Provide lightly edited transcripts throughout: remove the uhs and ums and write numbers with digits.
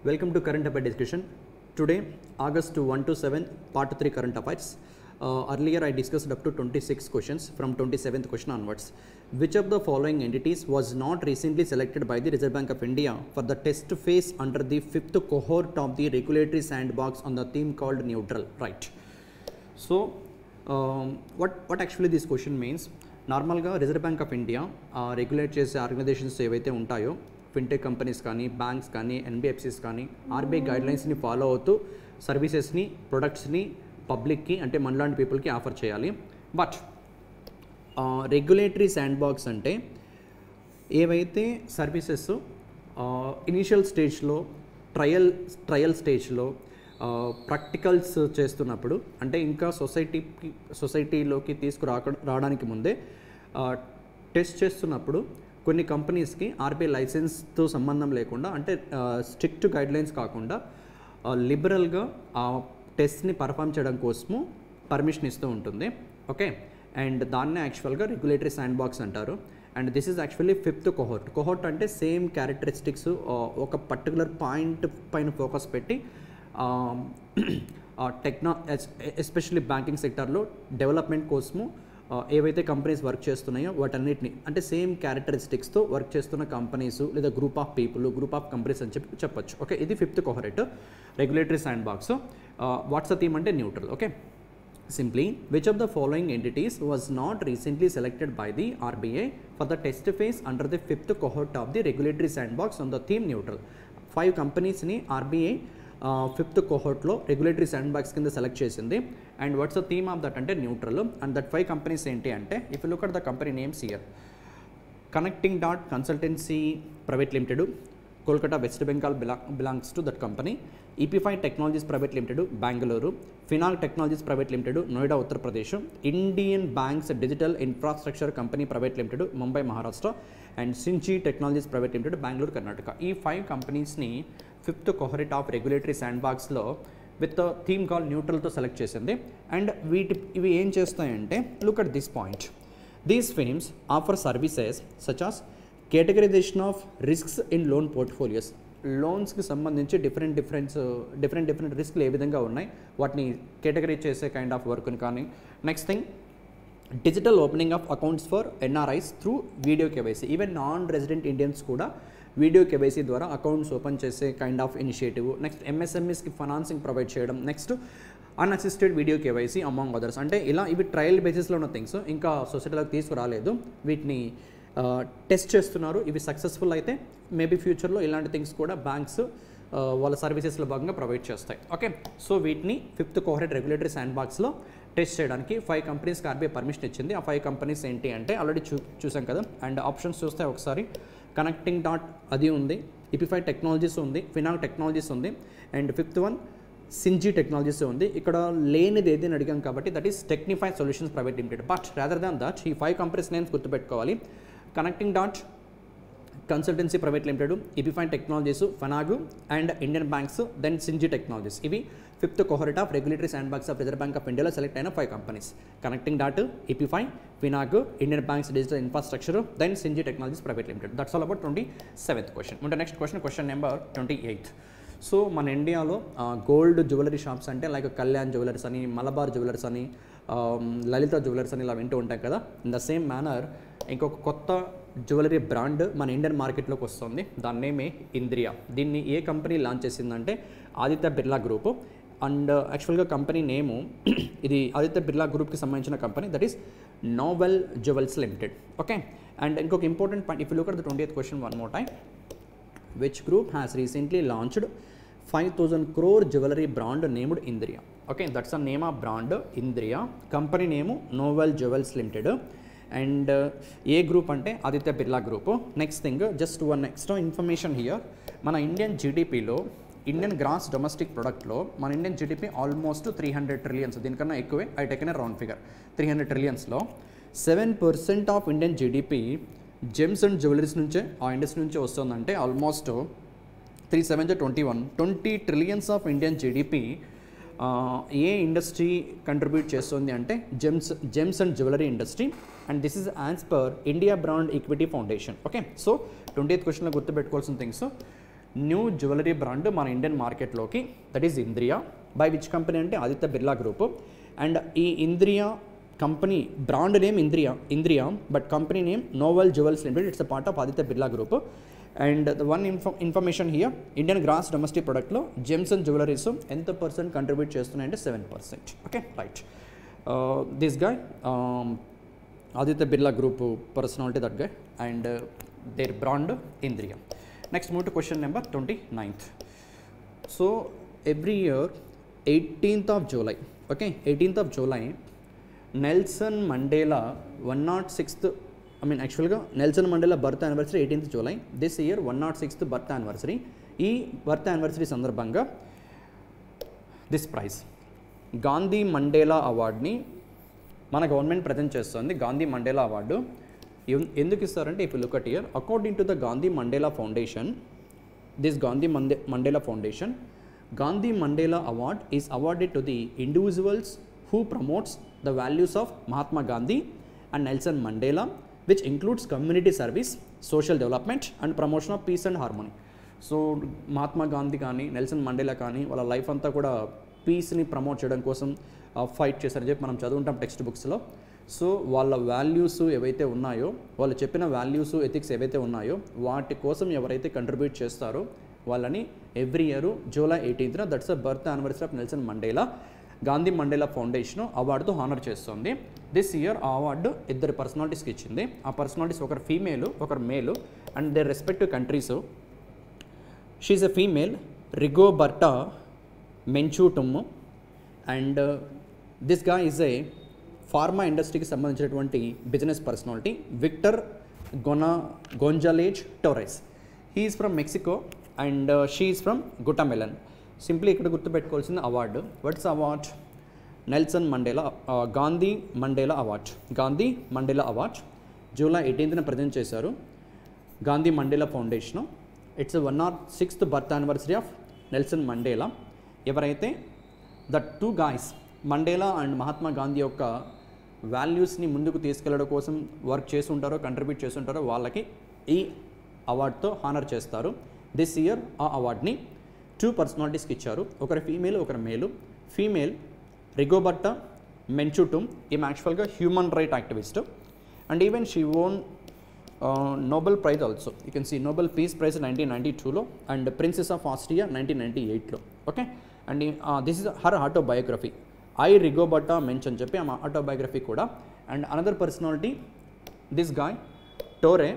Welcome to Current Affair Discussion. Today, August 1 to 7, Part 3 Current Affairs. Earlier, I discussed up to 26 questions from 27th question onwards. Which of the following entities was not recently selected by the Reserve Bank of India for the test phase under the 5th cohort of the regulatory sandbox on the theme called neutral? Right. So, what actually this question means? నార్మల్గా reserve bank of India regulate చేసే organisations ఏవైతే ఉంటాయో fintech companies కానీ banks కానీ NBFCs కానీ RBI గైడ్లైన్స్ని follow అవుతూ సర్వీసెస్ని ప్రొడక్ట్స్ని పబ్లిక్కి అంటే మనలాంటి పీపుల్కి ఆఫర్ చేయాలి. బట్ రెగ్యులేటరీ శాండ్ బాక్స్ అంటే ఏవైతే సర్వీసెస్ ఇనీషియల్ స్టేజ్లో ట్రయల్ స్టేజ్లో ప్రాక్టికల్స్ చేస్తున్నప్పుడు అంటే ఇంకా సొసైటీలోకి రావడానికి ముందే టెస్ట్ చేస్తున్నప్పుడు కొన్ని కంపెనీస్కి ఆర్బీఐ లైసెన్స్తో సంబంధం లేకుండా అంటే స్ట్రిక్ట్ గైడ్లైన్స్ కాకుండా లిబరల్గా ఆ టెస్ట్ని పర్ఫామ్ చేయడం కోసము పర్మిషన్ ఇస్తూ ఉంటుంది. ఓకే, అండ్ దాన్నే యాక్చువల్గా రెగ్యులేటరీ శాండ్ బాక్స్ అంటారు. And this is actually 5th cohort అంటే సేమ్ క్యారెక్టరిస్టిక్స్ ఒక పర్టికులర్ పాయింట్ పైన ఫోకస్ పెట్టి ఎస్పెషల్లీ బ్యాంకింగ్ సెక్టర్లో డెవలప్మెంట్ కోసము ఏవైతే కంపెనీస్ వర్క్ చేస్తున్నాయో వాటన్నిటిని అంటే సేమ్ క్యారెక్టరిస్టిక్స్తో వర్క్ చేస్తున్న కంపెనీస్ లేదా group of people group of companies అని చెప్పొచ్చు. ఓకే, ఇది 5th cohort regulatory sandbox. What's the theme అంటే neutral. Okay, simply which of the following entities was not recently selected by the RBI for the test phase under the 5th cohort of the regulatory sandbox on the theme neutral? 5 companies ni RBI 5th cohort lo regulatory sandbox కింద select చేసింది. And what's the theme of that అంటే neutral. And that 5 companies ఏంటి అంటే if you look at the company names here, connecting dot consultancy private limited, Kolkata West Bengal belongs to that company. Epifi technologies private limited, Bengaluru. Finagg technologies private limited, Noida Uttar Pradesh. Indian banks digital infrastructure company private limited, Mumbai Maharashtra. And Synjy technologies private limited, Bengaluru Karnataka. ఈ 5 కంపెనీస్ని 5th cohort of regulatory sand బాక్స్లో with theme call న్యూట్రల్తో select చేసింది. And ఇవి ఏం చేస్తాయంటే look at this point, these firms offer services such as categorisation of risks in loan portfolios. లోన్స్కి సంబంధించి different రిస్క్లు ఏ విధంగా ఉన్నాయి వాటిని కేటగరైజ్ చేసే కైండ్ ఆఫ్ వర్క్ని కానీ. Next thing, digital opening of accounts for NRIs through video KYC. Even non resident Indians కూడా video KYC ద్వారా అకౌంట్స్ ఓపెన్ చేసే కైండ్ ఆఫ్ ఇనిషియేటివ్. నెక్స్ట్ ఎంఎస్ఎంఈస్కి ఫైనాన్సింగ్ ప్రొవైడ్ చేయడం. Next unassisted video KYC among others. అంటే ఇలా ఇవి trial బేసిస్లో ఉన్న థింగ్స్, ఇంకా సొసైటీలోకి తీసుకురాలేదు, వీటిని టెస్ట్ చేస్తున్నారు. ఇవి సక్సెస్ఫుల్ అయితే మేబీ ఫ్యూచర్లో ఇలాంటి థింగ్స్ కూడా బ్యాంక్స్ వాళ్ళ సర్వీసెస్లో భాగంగా ప్రొవైడ్ చేస్తాయి. ఓకే, సో వీటిని 5th కోహోర్ట్ రెగ్యులేటరీ శాండ్ బాక్స్లో టెస్ట్ చేయడానికి 5 కంపెనీస్కి ఆర్బీఐ పర్మిషన్ ఇచ్చింది. ఆ 5 కంపెనీస్ ఏంటి అంటే ఆల్రెడీ చూసాం కదా. అండ్ ఆప్షన్స్ చూస్తే ఒకసారి కనెక్టింగ్ డాట్ అది ఉంది, ఈపీఫై టెక్నాలజీస్ ఉంది, ఫినాల్ టెక్నాలజీస్ ఉంది, and 5th one Synjy technologies ఉంది. ఇక్కడ లేనిది ఏదైనా అడిగాం కాబట్టి that is Technify solutions private limited. But rather than that ఈ 5 కంపెనీస్ నేమ్స్ గుర్తుపెట్టుకోవాలి. Connecting dot consultancy private limited, ఈపీఫైన్ technologies, Finagg and Indian banks, then Synjy technologies. ఇవి 5th cohort of regulatory sandbox of reserve bank of ఇండియాలో select అయిన 5 companies. Connecting dot, Epifi, ఫినాగు, Indian banks digital infrastructure, then Synjy technologies private limited. That's all about 27th question. అంటే next question number 28. So మన ఇండియాలో gold jewellery shops అంటే like Kalyan jewellers అని, Malabar jewellers అని, లలిత jewellers అని ఇలా వింటూ ఉంటాం కదా. ఇన్ ద సేమ్ మేనర్ ఇంకొక కొత్త జ్యువెలరీ బ్రాండ్ మన ఇండియన్ మార్కెట్లోకి వస్తుంది. దాని నేమే ఇంద్రియా. దీన్ని ఏ కంపెనీ లాంచ్ చేసిందంటే ఆదిత్య బిర్లా గ్రూప్. అండ్ యాక్చువల్గా కంపెనీ నేము ఇది ఆదిత్య బిర్లా గ్రూప్కి సంబంధించిన company, that is novel jewels limited. Okay, and ఇంకొక important point, if you look at the 20th question one more time, which group has recently launched 5,000 crore jewelry brand named Indriya? Okay, that's the name of brand Indriya. Company name Novel Jewels Limited. And A group ante Aditya Birla Group. Next thing, just one extra information here. Mana Indian GDP lo, Indian gross domestic product lo, మన Indian GDP almost 300 trillions. దీనికన్నా ఎక్కువే, I taken a round figure. 300 trillions లో 7% of Indian GDP gems and jewelleries నుంచే ఆ industry నుంచి వస్తుందంటే almost 20 trillions of Indian GDP ఏ industry contribute చేస్తుంది అంటే gems and jewellery industry. And this is as per India brand equity foundation. Okay, so 20th క్వశ్చన్లో గుర్తుపెట్టుకోవాల్సిన థింగ్స్, న్యూ జ్యువెలరీ బ్రాండ్ మన ఇండియన్ మార్కెట్లోకి, that is ఇంద్రియా. By which company అంటే Aditya Birla group. And ఈ Indriya company brand name Indriya but company name novel jewels limited. It's a part of Aditya Birla group. And the one information here, Indian gross domestic ప్రొడక్ట్లో gems and jewelleries ఎంత percent contribute చేస్తున్నాయంటే 7%. Okay right. This guy Aditya Birla group personality, that guy, and their brand Indriya. Next move to question number 29th. So every year 18th of July, okay, 18th of July, Nelson Mandela 106th, యాక్చువల్గా Nelson Mandela birth anniversary 18th July. This year 106th birth anniversary. ఈ birth anniversary సందర్భంగా this praise, Gandhi Mandela అవార్డ్ని మన government present చేస్తుంది. Gandhi Mandela award ఎందుకు ఇస్తారంటే, if you look at here, according to the Gandhi Mandela foundation, this Gandhi Mandela foundation, Gandhi Mandela Award is awarded to the individuals who promotes the values of Mahatma Gandhi and Nelson Mandela, which includes community service, social development and promotion of peace and harmony. So Mahatma Gandhi కానీ Nelson Mandela కానీ వాళ్ళ life అంతా కూడా పీస్ని promote చేయడం కోసం fight చేశారని చెప్పి మనం చదువుకుంటాం టెక్స్ట్ బుక్స్లో. సో వాళ్ళ వాల్యూస్ ఏవైతే ఉన్నాయో, వాళ్ళు చెప్పిన వాల్యూస్ ఎథిక్స్ ఏవైతే ఉన్నాయో వాటి కోసం ఎవరైతే కంట్రిబ్యూట్ చేస్తారో వాళ్ళని every year July 18th, that's the birth anniversary of Nelson Mandela, Gandhi Mandela foundation అవార్డుతో హానర్ చేస్తుంది. దిస్ ఇయర్ ఆ అవార్డు ఇద్దరు పర్సనాలిటీస్కి ఇచ్చింది. ఆ పర్సనాలిటీస్ ఒకరు ఫీమేలు, ఒకరు male, and their respective countries. She a female, Rigoberta Menchu Tum, and this guy is a pharma ఇండస్ట్రీకి సంబంధించినటువంటి business personality, Victor Gonzalez Torres. He is from Mexico and she is from Guatemalan. Simply ఇక్కడ గుర్తుపెట్టుకోవాల్సిన award, watts award? Nelson Mandela Gandhi Mandela award. Gandhi Mandela award July 18th present చేశారు Gandhi Mandela foundation. It's 106th birth anniversary of Nelson Mandela. ఎవరైతే the two guys Mandela and Mahatma Gandhi యొక్క వాల్యూస్ని ముందుకు తీసుకెళ్లడం కోసం work చేసి ఉంటారో, కంట్రిబ్యూట్ చేసి ఉంటారో వాళ్ళకి ఈ అవార్డుతో హానర్ చేస్తారు. దిస్ ఇయర్ ఆ అవార్డ్ని 2 పర్సనాలిటీస్కి ఇచ్చారు, ఒకరు ఫీమేల్, ఒకరు మేలు. ఫీమేల్ రిగోబర్టా మెంచూటుమ్, ఈమె యాక్చువల్గా human right activist, and even she own Nobel prize also. You can see Nobel peace prize 1992లో అండ్ ప్రిన్సెస్ ఆఫ్ ఆస్ట్రియా 1998లో. Okay, and this is her autobiography, I Rigoberta Menchu అని చెప్పి ఆమె autobiography కూడా. And another personality, this guy Torre,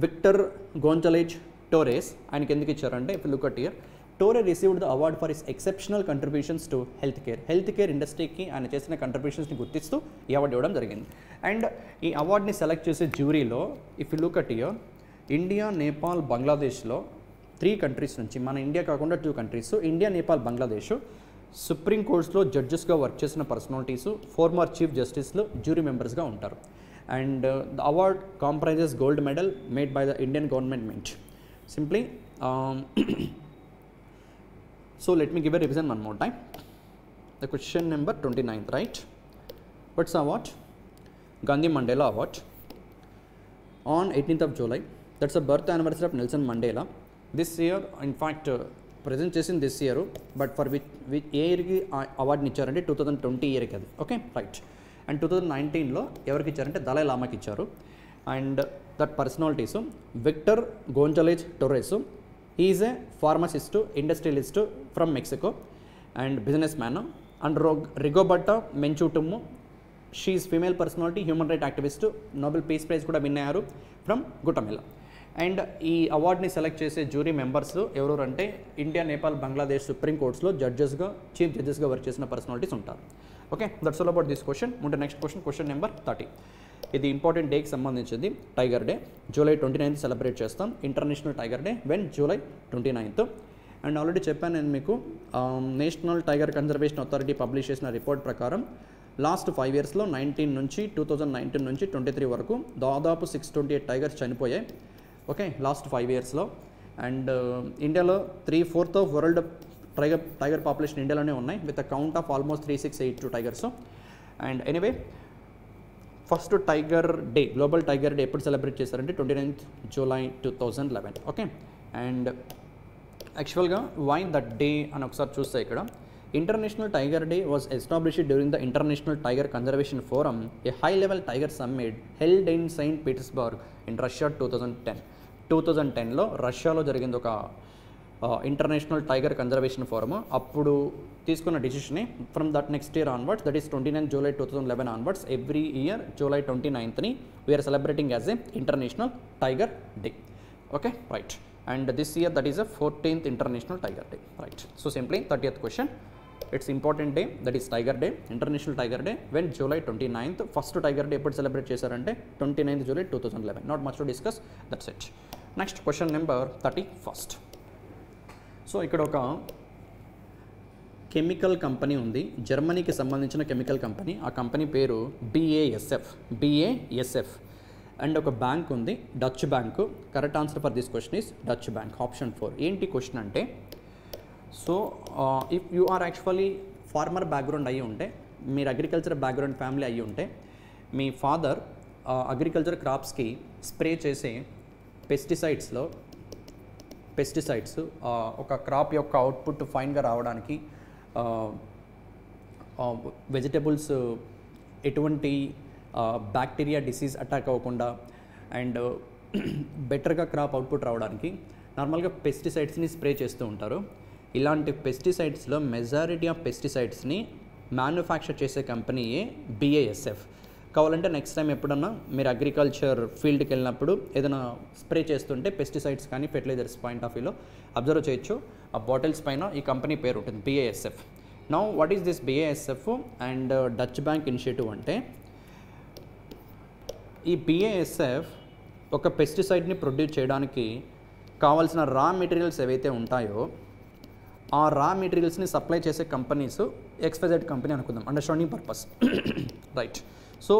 Victor Gonzalez Torres. ఆయనకి ఎందుకు ఇచ్చారంటే, if look at here, Torre received the award for his exceptional contributions to health care ఇండస్ట్రీకి ఆయన చేసిన కంట్రిబ్యూషన్స్ని గుర్తిస్తూ ఈ అవార్డు ఇవ్వడం జరిగింది. అండ్ ఈ అవార్డ్ని సెలెక్ట్ చేసే జ్యూరీలో if you look at here, India, Nepal, బంగ్లాదేశ్లో 3 కంట్రీస్ నుంచి, మన ఇండియా కాకుండా 2 countries, India, Nepal, Bangladesh, supreme కోర్ట్స్లో జడ్జెస్గా వర్క్ చేసిన పర్సనాలిటీస్, ఫార్మర్ చీఫ్ జస్టిస్లు జ్యూరీ మెంబర్స్గా ఉంటారు. And the award comprises gold medal made by the Indian government mint. Simply, so let me give a revision one more time. The question number 29th, right? What's the award? Gandhi Mandela Award. On 18th of July, that's the birth anniversary of Nelson Mandela. This year, in fact, presentation this year, but for which year ki award nichcharante 2020 year ki adi. Okay, right. And 2019లో ఎవరికి ఇచ్చారంటే దలై లామాకి ఇచ్చారు. And that personalities, Victor Gonzalez Torres, is a pharmacist, industrialist from Mexico and business man. And Rigoberta Menchu Tum, she is female personality, human right activist, Nobel peace prize కూడా win అయ్యారు from Guatemala. And ఈ అవార్డ్ని select చేసే jury members ఎవరు అంటే, India, Nepal, Bangladesh supreme కోర్ట్స్లో జడ్జెస్గా, chief జడ్జెస్గా వర్క్ చేసిన పర్సనాలిటీస్ ఉంటారు. Okay, that's all about this question. ముందు నెక్స్ట్ క్వశ్చన్ నెంబర్ 30. ఇది ఇంపార్టెంట్ డేకి సంబంధించింది, tiger day. July 29th celebrate చేస్తాం international tiger day. When July 29th. And already చెప్పాను నేను మీకు, national tiger conservation authority publish చేసిన రిపోర్ట్ ప్రకారం లాస్ట్ 5 yearsలో 2019 నుంచి 23 వరకు దాదాపు 628 టైగర్స్ చనిపోయాయి. ఓకే, లాస్ట్ 5 yearsలో. అండ్ ఇండియాలో 3/4 ఆఫ్ వరల్డ్ టైగర్ పాపులేషన్ ఇండియాలోనే ఉన్నాయి, with a count of almost 3682 tigers. And anyway, first tiger day, global tiger day ఎప్పుడు సెలబ్రేట్ చేశారంటే 29th July 2011. ఓకే, అండ్ యాక్చువల్గా వై దట్ డే అని ఒకసారి చూస్తే ఇక్కడ international tiger day was established during the international tiger conservation forum, a high level tiger summit held in saint Petersburg in Russia 2010లో రష్యాలో జరిగింది ఒక ఇంటర్నేషనల్ టైగర్ కన్జర్వేషన్ ఫోరమ్. అప్పుడు తీసుకున్న డిసిషనే from that next year onwards, that is 29th July 2011 onwards, every year July 29th we are celebrating as a international tiger day. Okay, right. And this year that is a 14th international tiger day. Right. So simply 30th question, it's important day, that is tiger day, international tiger day when July 29th. First tiger day ఎప్పుడు celebrate చేశారంటే 29th July 2011. Not much to discuss, that's it. Next question number 31. So ఇక్కడ ఒక chemical company ఉంది, జర్మనీకి సంబంధించిన chemical company. ఆ company పేరు BASF. And ఒక బ్యాంక్ ఉంది, Deutsche bank. Correct answer for this question is Deutsche bank, option 4. ఏంటి క్వశ్చన్ అంటే, so if you are actually farmer background అయ్యి ఉంటే, మీరు అగ్రికల్చర్ బ్యాక్గ్రౌండ్ ఫ్యామిలీ అయ్యి ఉంటే, మీ ఫాదర్ అగ్రికల్చర్ క్రాప్స్కి స్ప్రే చేసే పెస్టిసైడ్స్ ఒక క్రాప్ యొక్క అవుట్పుట్ ఫైన్గా రావడానికి, వెజిటబుల్స్ ఎటువంటి బ్యాక్టీరియా డిసీజ్ అటాక్ అవ్వకుండా అండ్ బెటర్గా క్రాప్ అవుట్పుట్ రావడానికి నార్మల్గా పెస్టిసైడ్స్ని స్ప్రే చేస్తూ ఉంటారు. ఇలాంటి పెస్టిసైడ్స్లో మెజారిటీ ఆఫ్ పెస్టిసైడ్స్ని మ్యానుఫ్యాక్చర్ చేసే కంపెనీయే BASF. కావాలంటే నెక్స్ట్ టైం ఎప్పుడన్నా మీరు అగ్రికల్చర్ ఫీల్డ్కి వెళ్ళినప్పుడు ఏదైనా స్ప్రే చేస్తుంటే పెస్టిసైడ్స్ కానీ ఫెర్టిలైజర్స్ పాయింట్ ఆఫ్ వ్యూలో అబ్జర్వ్ చేయొచ్చు. ఆ బాటిల్స్ పైన ఈ కంపెనీ పేరు ఉంటుంది, BASF. Now what is this BASF and Dutch bank initiative అంటే, ఈ BASF ఒక పెస్టిసైడ్ని ప్రొడ్యూస్ చేయడానికి కావాల్సిన రా మెటీరియల్స్ ఏవైతే ఉంటాయో ఆ రా మెటీరియల్స్ని సప్లై చేసే కంపెనీస్ XYZ కంపెనీ అనుకుందాం, understanding purpose. Right. So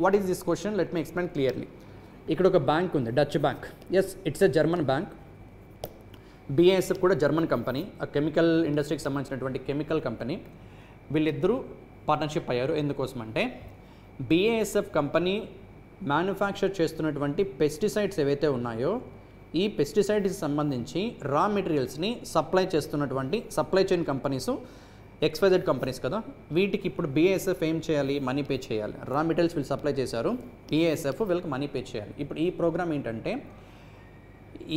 what is this question, let me explain clearly. ఇక్కడ ఒక బ్యాంక్ ఉంది, Deutsche bank. Yes, it's a German bank. BASF కూడా జర్మన్ కంపెనీ, ఆ కెమికల్ ఇండస్ట్రీకి సంబంధించినటువంటి కెమికల్ కంపెనీ. వీళ్ళిద్దరూ పార్ట్నర్షిప్ అయ్యారు. ఎందుకోసం అంటే BASF కంపెనీ మ్యానుఫ్యాక్చర్ చేస్తున్నటువంటి పెస్టిసైడ్స్ ఏవైతే ఉన్నాయో ఈ పెస్టిసైడ్స్కి సంబంధించి రా మెటీరియల్స్ని సప్లై చేస్తున్నటువంటి supply chain companies XYZ companies కదా. వీటికి ఇప్పుడు BASF ఏం చేయాలి, మనీ పే చేయాలి. రా మెటీరియల్స్ వీళ్ళు సప్లై చేశారు, BASF వీళ్ళకి మనీ పే చేయాలి. ఇప్పుడు ఈ ప్రోగ్రామ్ ఏంటంటే,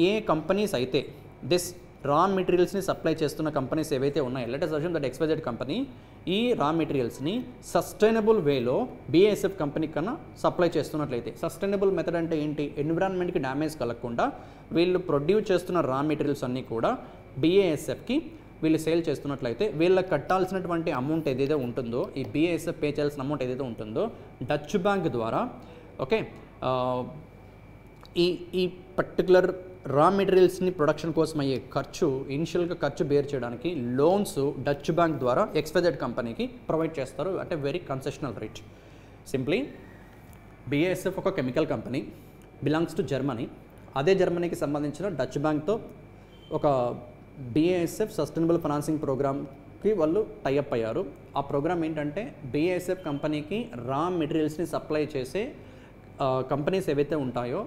ఏ కంపెనీస్ అయితే దిస్ రా మెటీరియల్స్ని సప్లై చేస్తున్న కంపెనీస్ ఏవైతే ఉన్నాయో, let us assume that XYZ company ఈ రా మెటీరియల్స్ని సస్టైనబుల్ వేలో BASF కంపెనీ కన్నా సప్లై చేస్తున్నట్లయితే, సస్టైనబుల్ మెథడ్ అంటే ఏంటి, ఎన్విరాన్మెంట్కి డ్యామేజ్ కలగకుండా వీళ్ళు ప్రొడ్యూస్ చేస్తున్న రా మెటీరియల్స్ అన్నీ కూడా BASFకి వీళ్ళు సేల్ చేస్తున్నట్లయితే, వీళ్ళకి కట్టాల్సినటువంటి అమౌంట్ ఏదైతే ఉంటుందో, ఈ BASF పే చేయాల్సిన అమౌంట్ ఏదైతే ఉంటుందో డచ్ బ్యాంక్ ద్వారా, ఓకే, ఈ పర్టికులర్ రా మెటీరియల్స్ని ప్రొడక్షన్ కోసం అయ్యే ఖర్చు, ఇనిషియల్గా ఖర్చు బేర్ చేయడానికి లోన్స్ డచ్ బ్యాంక్ ద్వారా XYZ కంపెనీకి ప్రొవైడ్ చేస్తారు అంటే very concessional rate. Simply BASF ఒక chemical company, belongs to Germany. అదే జర్మనీకి సంబంధించిన డచ్ బ్యాంక్తో ఒక BASF సస్టైనబుల్ ఫైనాన్సింగ్ ప్రోగ్రామ్కి వాళ్ళు టైఅప్ అయ్యారు. ఆ ప్రోగ్రామ్ ఏంటంటే, BASF కంపెనీకి రా మెటీరియల్స్ని సప్లై చేసే కంపెనీస్ ఏవైతే ఉంటాయో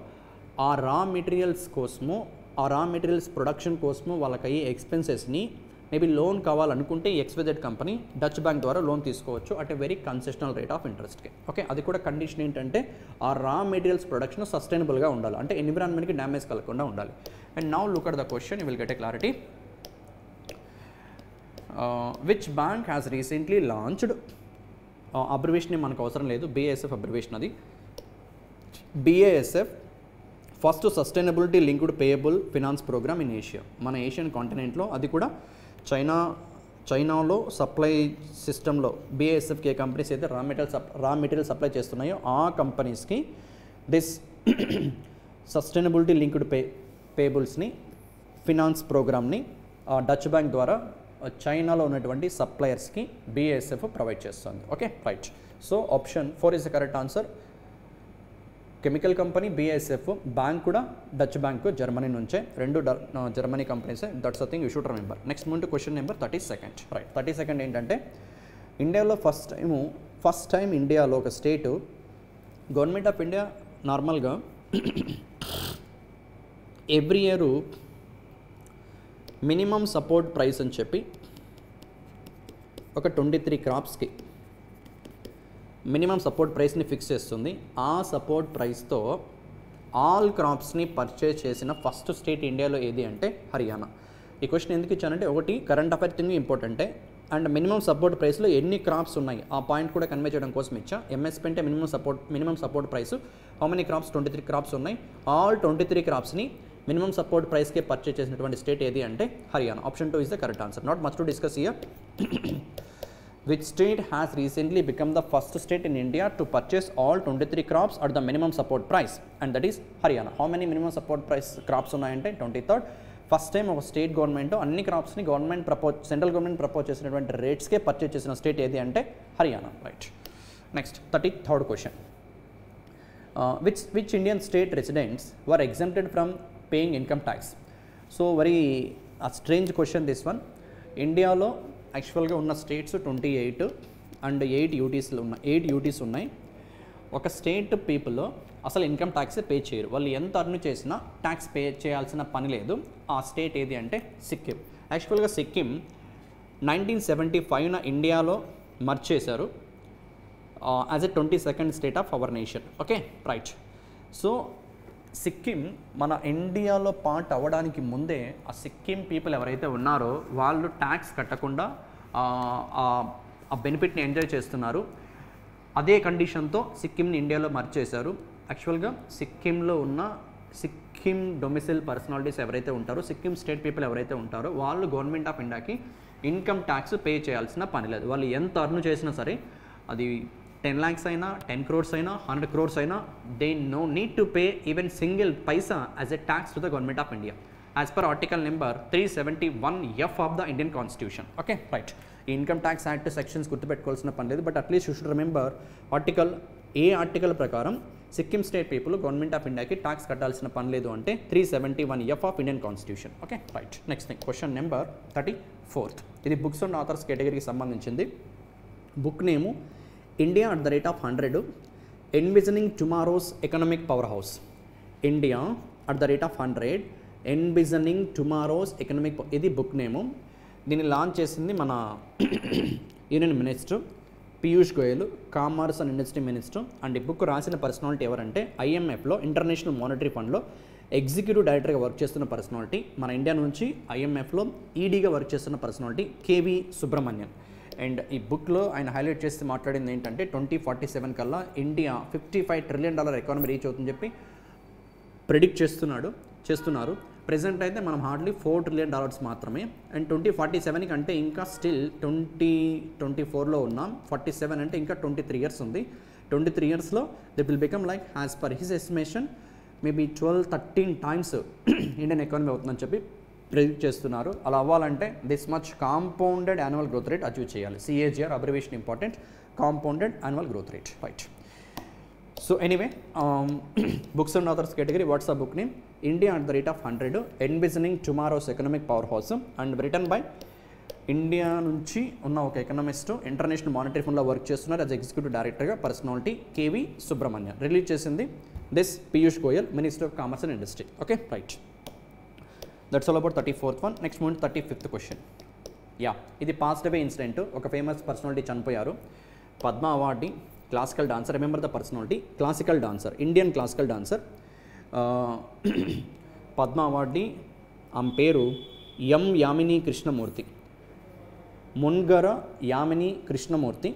ఆ రా మెటీరియల్స్ కోసము, ఆ రా మెటీరియల్స్ ప్రొడక్షన్ కోసము వాళ్ళకి అయ్యే ఎక్స్పెన్సెస్ని మేబీ లోన్ కావాలనుకుంటే ఈ XYZ కంపెనీ డచ్ బ్యాంక్ ద్వారా లోన్ తీసుకోవచ్చు at a very concessional rate of ఇంట్రెస్ట్కి. ఓకే, అది కూడా కండిషన్ ఏంటంటే ఆ రా మెటీరియల్స్ ప్రొడక్షన్ సస్టైనబుల్గా ఉండాలి, అంటే ఎన్విరాన్మెంట్కి డ్యామేజ్ కలగకుండా ఉండాలి. And now look at the question, you will get a clarity. Which bank has recently launched, abbreviation మనకు అవసరం లేదు, BASF అబ్రివేషన్ అది. BASF first sustainability linked payable finance programme in Asia, మన Asian కాంటినెంట్లో, అది కూడా చైనాలో సప్లై సిస్టంలో BASFకి ఏ కంపెనీస్ అయితే రా మెటీరియల్ సప్లై చేస్తున్నాయో ఆ కంపెనీస్కి దిస్ సస్టైనబిలిటీ లింక్డ్ పేయబుల్స్ని ఫినాన్స్ ప్రోగ్రామ్ని డచ్ బ్యాంక్ ద్వారా చైనాలో ఉన్నటువంటి సప్లయర్స్కి BASF ప్రొవైడ్ చేస్తుంది. Okay, right. So option 4 is the correct answer. Chemical company BASF, bank కూడా డచ్ బ్యాంక్, జర్మనీ నుంచే, రెండు జర్మనీ కంపెనీసే. That's a thing you should remember. Next move to question number 32. Right, 32 ఏంటంటే, ఇండియాలో ఫస్ట్ టైం ఇండియాలో ఒక state government of India నార్మల్గా every year minimum support price అని చెప్పి ఒక 23 క్రాప్స్కి మినిమం సపోర్ట్ ప్రైస్ని ఫిక్స్ చేస్తుంది. ఆ సపోర్ట్ ప్రైస్తో ఆల్ క్రాప్స్ని పర్చేజ్ చేసిన ఫస్ట్ స్టేట్ ఇండియాలో ఏది అంటే హర్యానా. ఈ క్వశ్చన్ ఎందుకు ఇచ్చానంటే, ఒకటి కరెంట్ అఫైర్ థింగ్ ఇంపార్టెంటే, అండ్ మినిమం సపోర్ట్ ప్రైస్లో ఎన్ని క్రాప్స్ ఉన్నాయి ఆ పాయింట్ కూడా కన్వే చేయడం కోసం ఇచ్చా. ఎంఎస్పీ అంటే minimum support price, how many crops, 23 crops ఉన్నాయి. ఆల్ 23 క్రాప్స్ని మినిమం సపోర్ట్ ప్రైస్కే పర్చేజ్ చేసినటువంటి స్టేట్ ఏది అంటే Haryana. Option 2 is the correct answer. Not much to discuss here. Which state has recently become the first state in India to purchase all 23 crops at the minimum support price, and that is Haryana. How many minimum support price crops ఉన్నాయంటే 23rd. First time ఒక state government అన్ని క్రాప్స్ని central government propose చేసినటువంటి రేట్స్కే purchase చేసిన state ఏది అంటే Haryana. Right. Next 33rd question. Which Indian state residents were exempted from paying income tax? So very strange question this one. ఇండియాలో యాక్చువల్గా ఉన్న స్టేట్స్ 28 అండ్ 8 యూటీస్ ఉన్నాయి. ఒక స్టేట్ పీపుల్ అసలు ఇన్కమ్ ట్యాక్స్ పే చేయరు. వాళ్ళు ఎంత అర్న్ చేసినా ట్యాక్స్ పే చేయాల్సిన పని లేదు. ఆ స్టేట్ ఏది అంటే సిక్కిం. యాక్చువల్గా సిక్కిం 1975 ఇండియాలో మర్జ్ చేశారు as a 22nd state of our nation. Okay, right. So Sikkim మన ఇండియాలో పార్ట్ అవ్వడానికి ముందే ఆ సిక్కిం పీపుల్ ఎవరైతే ఉన్నారో వాళ్ళు ట్యాక్స్ కట్టకుండా ఆ బెనిఫిట్ని ఎంజాయ్ చేస్తున్నారు. అదే కండిషన్తో సిక్కింని ఇండియాలో మర్జ్ చేశారు. యాక్చువల్గా సిక్కింలో ఉన్న సిక్కిం డొమిసైల్ పర్సనాలిటీస్ ఎవరైతే ఉంటారో, సిక్కిం స్టేట్ పీపుల్ ఎవరైతే ఉంటారో వాళ్ళు గవర్నమెంట్ ఆఫ్ ఇండియాకి ఇన్కమ్ ట్యాక్స్ పే చేయాల్సిన పని లేదు. వాళ్ళు ఎంత అర్న్ చేసినా సరే, అది 10 lakhs అయినా, 10 crores అయినా, 100 crores అయినా, they no need to pay even single paisa as a tax to the government of India as per article number 371F of the Indian constitution. Okay, right. ఈ ఇన్కమ్ ట్యాక్స్ యాక్ట్ సెక్షన్స్ గుర్తుపెట్టుకోవాల్సిన పని లేదు, but at least you should remember article ప్రకారం Sikkim state people government of ఇండియాకి tax కట్టాల్సిన పని లేదు అంటే 371F of Indian constitution. Okay, right. Next thing, question number 34th. ఇది బుక్స్ అండ్ ఆథర్స్ కేటగిరీకి సంబంధించింది. Book name India at the rate of 100 envisioning tomorrow's economic power house. India at the rate of 100 envisioning tomorrow's economic, ఇది book name. దీన్ని launch చేసింది మన union minister Piyush Goyal, commerce and industry minister. And ఈ book రాసిన personality ఎవరంటే ఐఎంఎఫ్లో, international monetary ఫండ్లో executive డైరెక్టర్గా వర్క్ చేస్తున్న పర్సనాలిటీ, మన ఇండియా నుంచి ఐఎంఎఫ్లో ఈడీగా వర్క్ చేస్తున్న పర్సనాలిటీ కేవి సుబ్రహ్మణ్యన్. అండ్ ఈ బుక్లో ఆయన హైలైట్ చేసి మాట్లాడింది ఏంటంటే 2047 కల్లా ఇండియా $55 trillion ఎకానమీ రీచ్ అవుతుందని చెప్పి ప్రెడిక్ట్ చేస్తున్నారు. ప్రెజెంట్ అయితే మనం హార్డ్లీ $4 trillion మాత్రమే. అండ్ 2047 అంటే ఇంకా స్టిల్ 2024లో ఉన్నాం. 47 అంటే ఇంకా 23 years ఉంది. 23 yearsలో they will become like as per his estimation maybe 12-13 times Indian economy అవుతుందని చెప్పి ప్రెడిక్ట్ చేస్తున్నారు. అలా అవ్వాలంటే this much compounded annual growth rate achieve చేయాలి. CAGR abbreviation important, compounded annual growth rate. Right. So anyway, books and authors category, what's ఆ book name? India at the rate of 100 envisioning tomorrow's economic power house, and written by India నుంచి ఉన్న ఒక economist, international monetary ఫండ్లో work చేస్తున్నారు as executive డైరెక్టర్గా personality K V Subramanian. Release చేసింది this Piyush Goyal, minister of commerce and industry. Okay, right. That's all about 34th one. Next move 35th question. ఇది past away incident. ఒక famous personality చనిపోయారు. Padma awardee, classical dancer. Remember the personality, classical dancer, Indian classical dancer. Padma awardee, ఆమె పేరు Yamini Krishnamurthy, Mungara Yamini Krishnamurthy.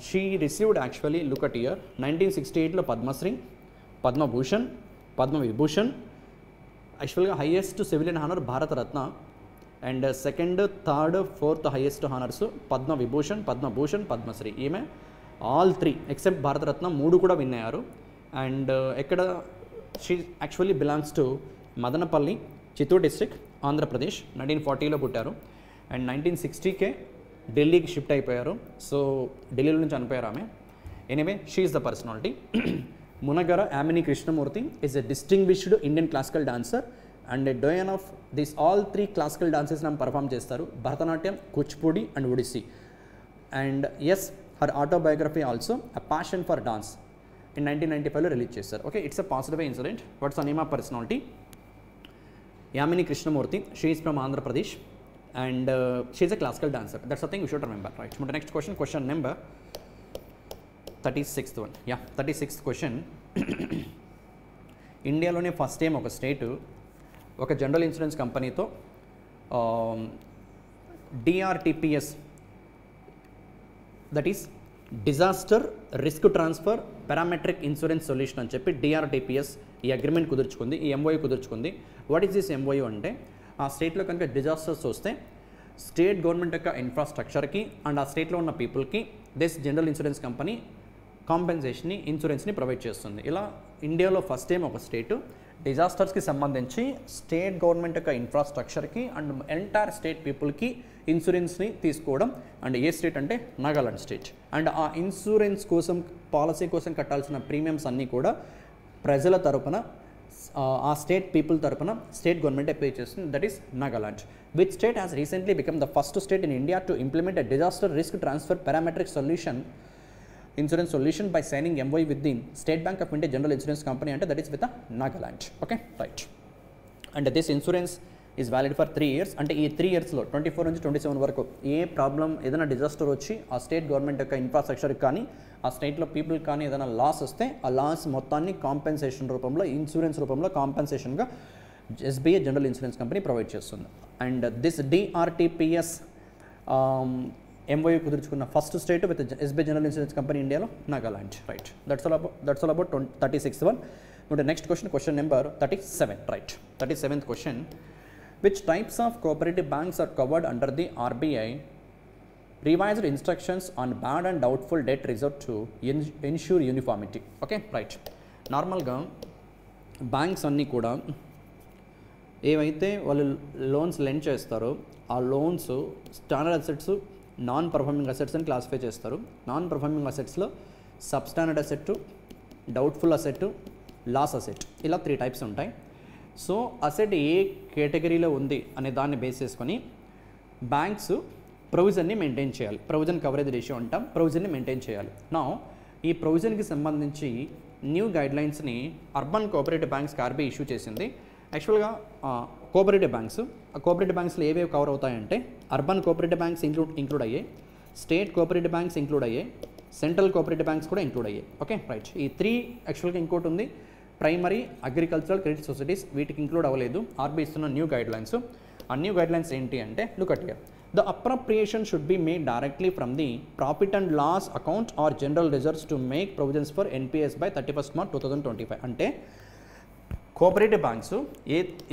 She received actually, look at year, 1968లో పద్మశ్రీ, పద్మభూషణ్, పద్మవిభూషణ్. యాక్చువల్గా highest civilian honour Bharat Ratna, and second, third, fourth highest honours Padma Vibhushan, Padma Bhushan, Padma Shri. ఈమె all 3 except Bharat Ratna 3 కూడా win అయ్యారు. And ఎక్కడ she actually belongs to Madanapalle, Chittoor district, Andhra Pradesh. 1940లో పుట్టారు అండ్ 1960కే ఢిల్లీకి షిఫ్ట్ అయిపోయారు. సో ఢిల్లీలో నుంచి చనిపోయారు ఆమె. Anyway, she is the personality. Mungara Yamini Krishnamurthy is a distinguished Indian classical dancer and a doyen of these all 3 classical dances nam perform చేస్తారు. Bharatanatyam, Kuchipudi and Odissi. And yes, her autobiography also, A Passion for Dance, in 1995లో release చేశారు. Okay, it's a passed away incident. What's the name of personality? Yamini Krishnamurthy. She is from Andhra Pradesh and she is a classical dancer. That's the thing you should remember, right? Next question, question number 36th one. 36th question. ఇండియాలోనే first time ఒక state ఒక general insurance కంపెనీతో DRTPS, that is disaster risk transfer parametric insurance solution అని చెప్పి DRTPS ఈ agreement కుదుర్చుకుంది, ఈ MOU కుదుర్చుకుంది. వాట్ ఈస్ దిస్ ఎంఓయూ అంటే, ఆ స్టేట్లో కనుక డిజాస్టర్స్ వస్తే స్టేట్ గవర్నమెంట్ యొక్క ఇన్ఫ్రాస్ట్రక్చర్కి అండ్ ఆ స్టేట్లో ఉన్న పీపుల్కి దిస్ జనరల్ ఇన్సూరెన్స్ కంపెనీ కాంపెన్సేషన్ని, ఇన్సూరెన్స్ని ప్రొవైడ్ చేస్తుంది. ఇలా ఇండియాలో ఫస్ట్ టైం ఒక స్టేటు డిజాస్టర్స్కి సంబంధించి స్టేట్ గవర్నమెంట్ యొక్క ఇన్ఫ్రాస్ట్రక్చర్కి అండ్ ఎంటైర్ స్టేట్ పీపుల్కి ఇన్సూరెన్స్ని తీసుకోవడం. అండ్ ఏ స్టేట్ అంటే నాగాలాండ్ స్టేట్. అండ్ ఆ ఇన్సూరెన్స్ కోసం, పాలసీ కోసం కట్టాల్సిన ప్రీమియమ్స్ అన్నీ కూడా ప్రజల తరపున, ఆ స్టేట్ పీపుల్ తరపున స్టేట్ గవర్నమెంటే పే చేస్తుంది. That is Nagaland. Which state has recently become the first state in India to implement a disaster risk transfer parametric solution insurance solution by signing MOU with the state bank of India general insurance company అంటే that is with Nagaland. Okay, right. And this insurance is valid for 3 years. అంటే ఈ 3 yearsలో 24 నుంచి 27 వరకు ఏ problem, ఏదైనా disaster వచ్చి ఆ state government యొక్క ఇన్ఫ్రాస్ట్రక్చర్కి కానీ ఆ స్టేట్లో పీపుల్ కానీ ఏదైనా లాస్ వస్తే ఆ లాస్ మొత్తాన్ని కాంపెన్సేషన్ రూపంలో, ఇన్సూరెన్స్ రూపంలో కాంపెన్సేషన్గా SBI general insurance company provide చేస్తుంది. అండ్ దిస్ డిఆర్టీపీఎస్ ఎంఓయూ కుదుర్చుకున్న first state with SBI general insurance company ఇండియాలో Nagaland, right? That's all about 36th one. Next question, question number 37, right? 37th question. Which types of cooperative banks are covered under the RBI revised instructions on bad and doubtful debt reserve to ensure uniformity? Okay, right. నార్మల్గా banks అన్నీ కూడా ఏవైతే వాళ్ళు loans lend చేస్తారో ఆ loans standard assets, non performing assets అని classify చేస్తారు. Non performing అసెట్స్లో sub standard asset, doubtful asset, loss asset, ఇలా 3 types ఉంటాయి. సో అసెట్ ఏ కేటగిరీలో ఉంది అనే దాన్ని బేస్ చేసుకొని బ్యాంక్స్ ప్రొవిజన్ని మెయింటైన్ చేయాలి. ప్రొవిజన్ కవరేజ్ రేషియో అంటాం, ప్రొవిజన్ని మెయింటైన్ చేయాలి. నా ఈ ప్రొవిజన్కి సంబంధించి న్యూ గైడ్లైన్స్ని అర్బన్ కోఆపరేటివ్ బ్యాంక్స్కి ఆర్బీఐ ఇష్యూ చేసింది. యాక్చువల్గా కోఆపరేటివ్ బ్యాంక్స్, ఆ కోఆపరేటివ్ బ్యాంక్స్లో ఏవేవి కవర్ అవుతాయంటే అర్బన్ కోఆపరేటివ్ బ్యాంక్స్ ఇంక్లూడ్ అయ్యాయి, స్టేట్ కోఆపరేటివ్ బ్యాంక్స్ ఇంక్లూడ్ అయ్యాయి, సెంట్రల్ కోఆపరేటివ్ బ్యాంక్స్ కూడా ఇంక్లూడ్ అయ్యాయి. Okay, right. ఈ 3 యాక్చువల్గా ఇంకోటి ఉంది ప్రైమరీ అగ్రికల్చరల్ క్రెడిట్ సొసైటీస్, వీటికి ఇంక్లూడ్ అవ్వలేదు. ఆర్బీఐ ఇస్తున్న న్యూ గైడ్లైన్స్. ఆ న్యూ గైడ్లైన్స్ ఏంటి అంటే, look at here. The appropriation should be made directly from the profit and loss account or general reserves to make provisions for NPAs by 31st March 2025. అంటే cooperative banks,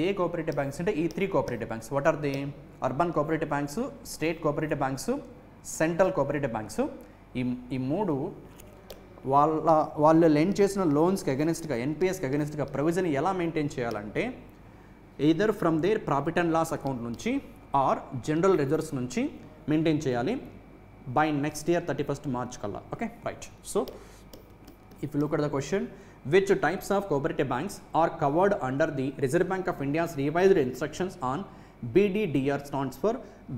ఏ cooperative banks అంటే ఈ 3 cooperative banks. What are the? Urban cooperative banks, state cooperative banks, central cooperative banks. ఈ 3 వాళ్ళు lend చేసిన లోన్స్కి అగెనిస్ట్గా, ఎన్పిఎస్కి అగెనిస్ట్గా ప్రొవిజన్ ఎలా మెయింటైన్ చేయాలంటే either from there profit and loss account నుంచి ఆర్ జనరల్ రిజర్వ్స్ నుంచి మెయింటైన్ చేయాలి by next year 31st March కల్లా. Okay, right. So if you look at the question, which types of cooperative banks are covered under the Reserve bank of India's revised instructions on BDDR stands for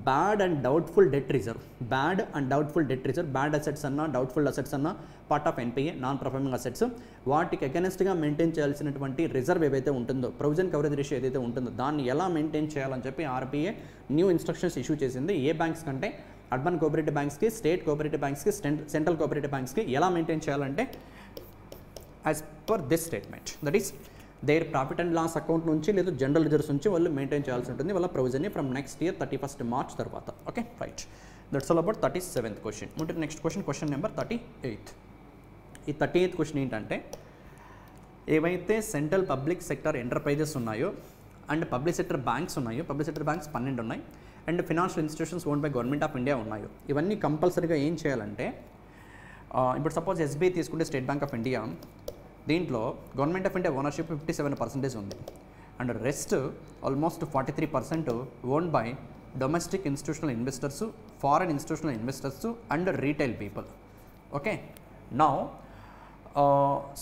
bad and doubtful debt reserve. Bad and doubtful debt reserve. Bad assets అన్నా, doubtful assets అన్నా part of NPA, non performing assets. వాటికి అగెనెస్ట్గా maintain చేయాల్సినటువంటి reserve ఏవైతే ఉంటుందో, provision coverage ratio ఏదైతే ఉంటుందో దాన్ని ఎలా మెయింటైన్ చేయాలని చెప్పి ఆర్బీఐ న్యూ ఇన్స్ట్రక్షన్స్ ఇష్యూ చేసింది. ఏ బ్యాంక్స్ కంటే అర్బన్ కోఆపరేటివ్ బ్యాంక్స్కి, స్టేట్ కోఆపరేటివ్ బ్యాంక్స్కి, సెంట్రల్ కోఆపరేటివ్ బ్యాంక్స్కి ఎలా మెయింటైన్ చేయాలంటే as per this statement, that is their profit and loss account నుంచి లేదా జనరల్ రిజర్వ్స్ నుంచి వాళ్ళు మెయింటైన్ చేయాల్సి ఉంటుంది వాళ్ళ ప్రొవిజన్ని from next year 31st March తర్వాత. Okay, right. That's all about 37th question. ఉంటే నెక్స్ట్ క్వశ్చన్, క్వశ్చన్ నెంబర్ 38. ఈ 38th క్వశ్చన్ ఏంటంటే, ఏవైతే సెంట్రల్ పబ్లిక్ సెక్టర్ ఎంటర్ప్రైజెస్ ఉన్నాయో అండ్ పబ్లిక్ సెక్టర్ బ్యాంక్స్ ఉన్నాయో, పబ్లిక్ సెక్టర్ బ్యాంక్స్ 12 ఉన్నాయి and financial institutions own by government of India ఉన్నాయో, ఇవన్నీ కంపల్సరీగా ఏం చేయాలంటే, ఇప్పుడు సపోజ్ ఎస్బీఐ తీసుకుంటే స్టేట్ బ్యాంక్ ఆఫ్ ఇండియా, దీంట్లో గవర్నమెంట్ ఆఫ్ ఇండియా ఓనర్షిప్ 57% ఉంది and rest almost 43% own by domestic institutional investors, foreign institutional investors and retail people. Okay, now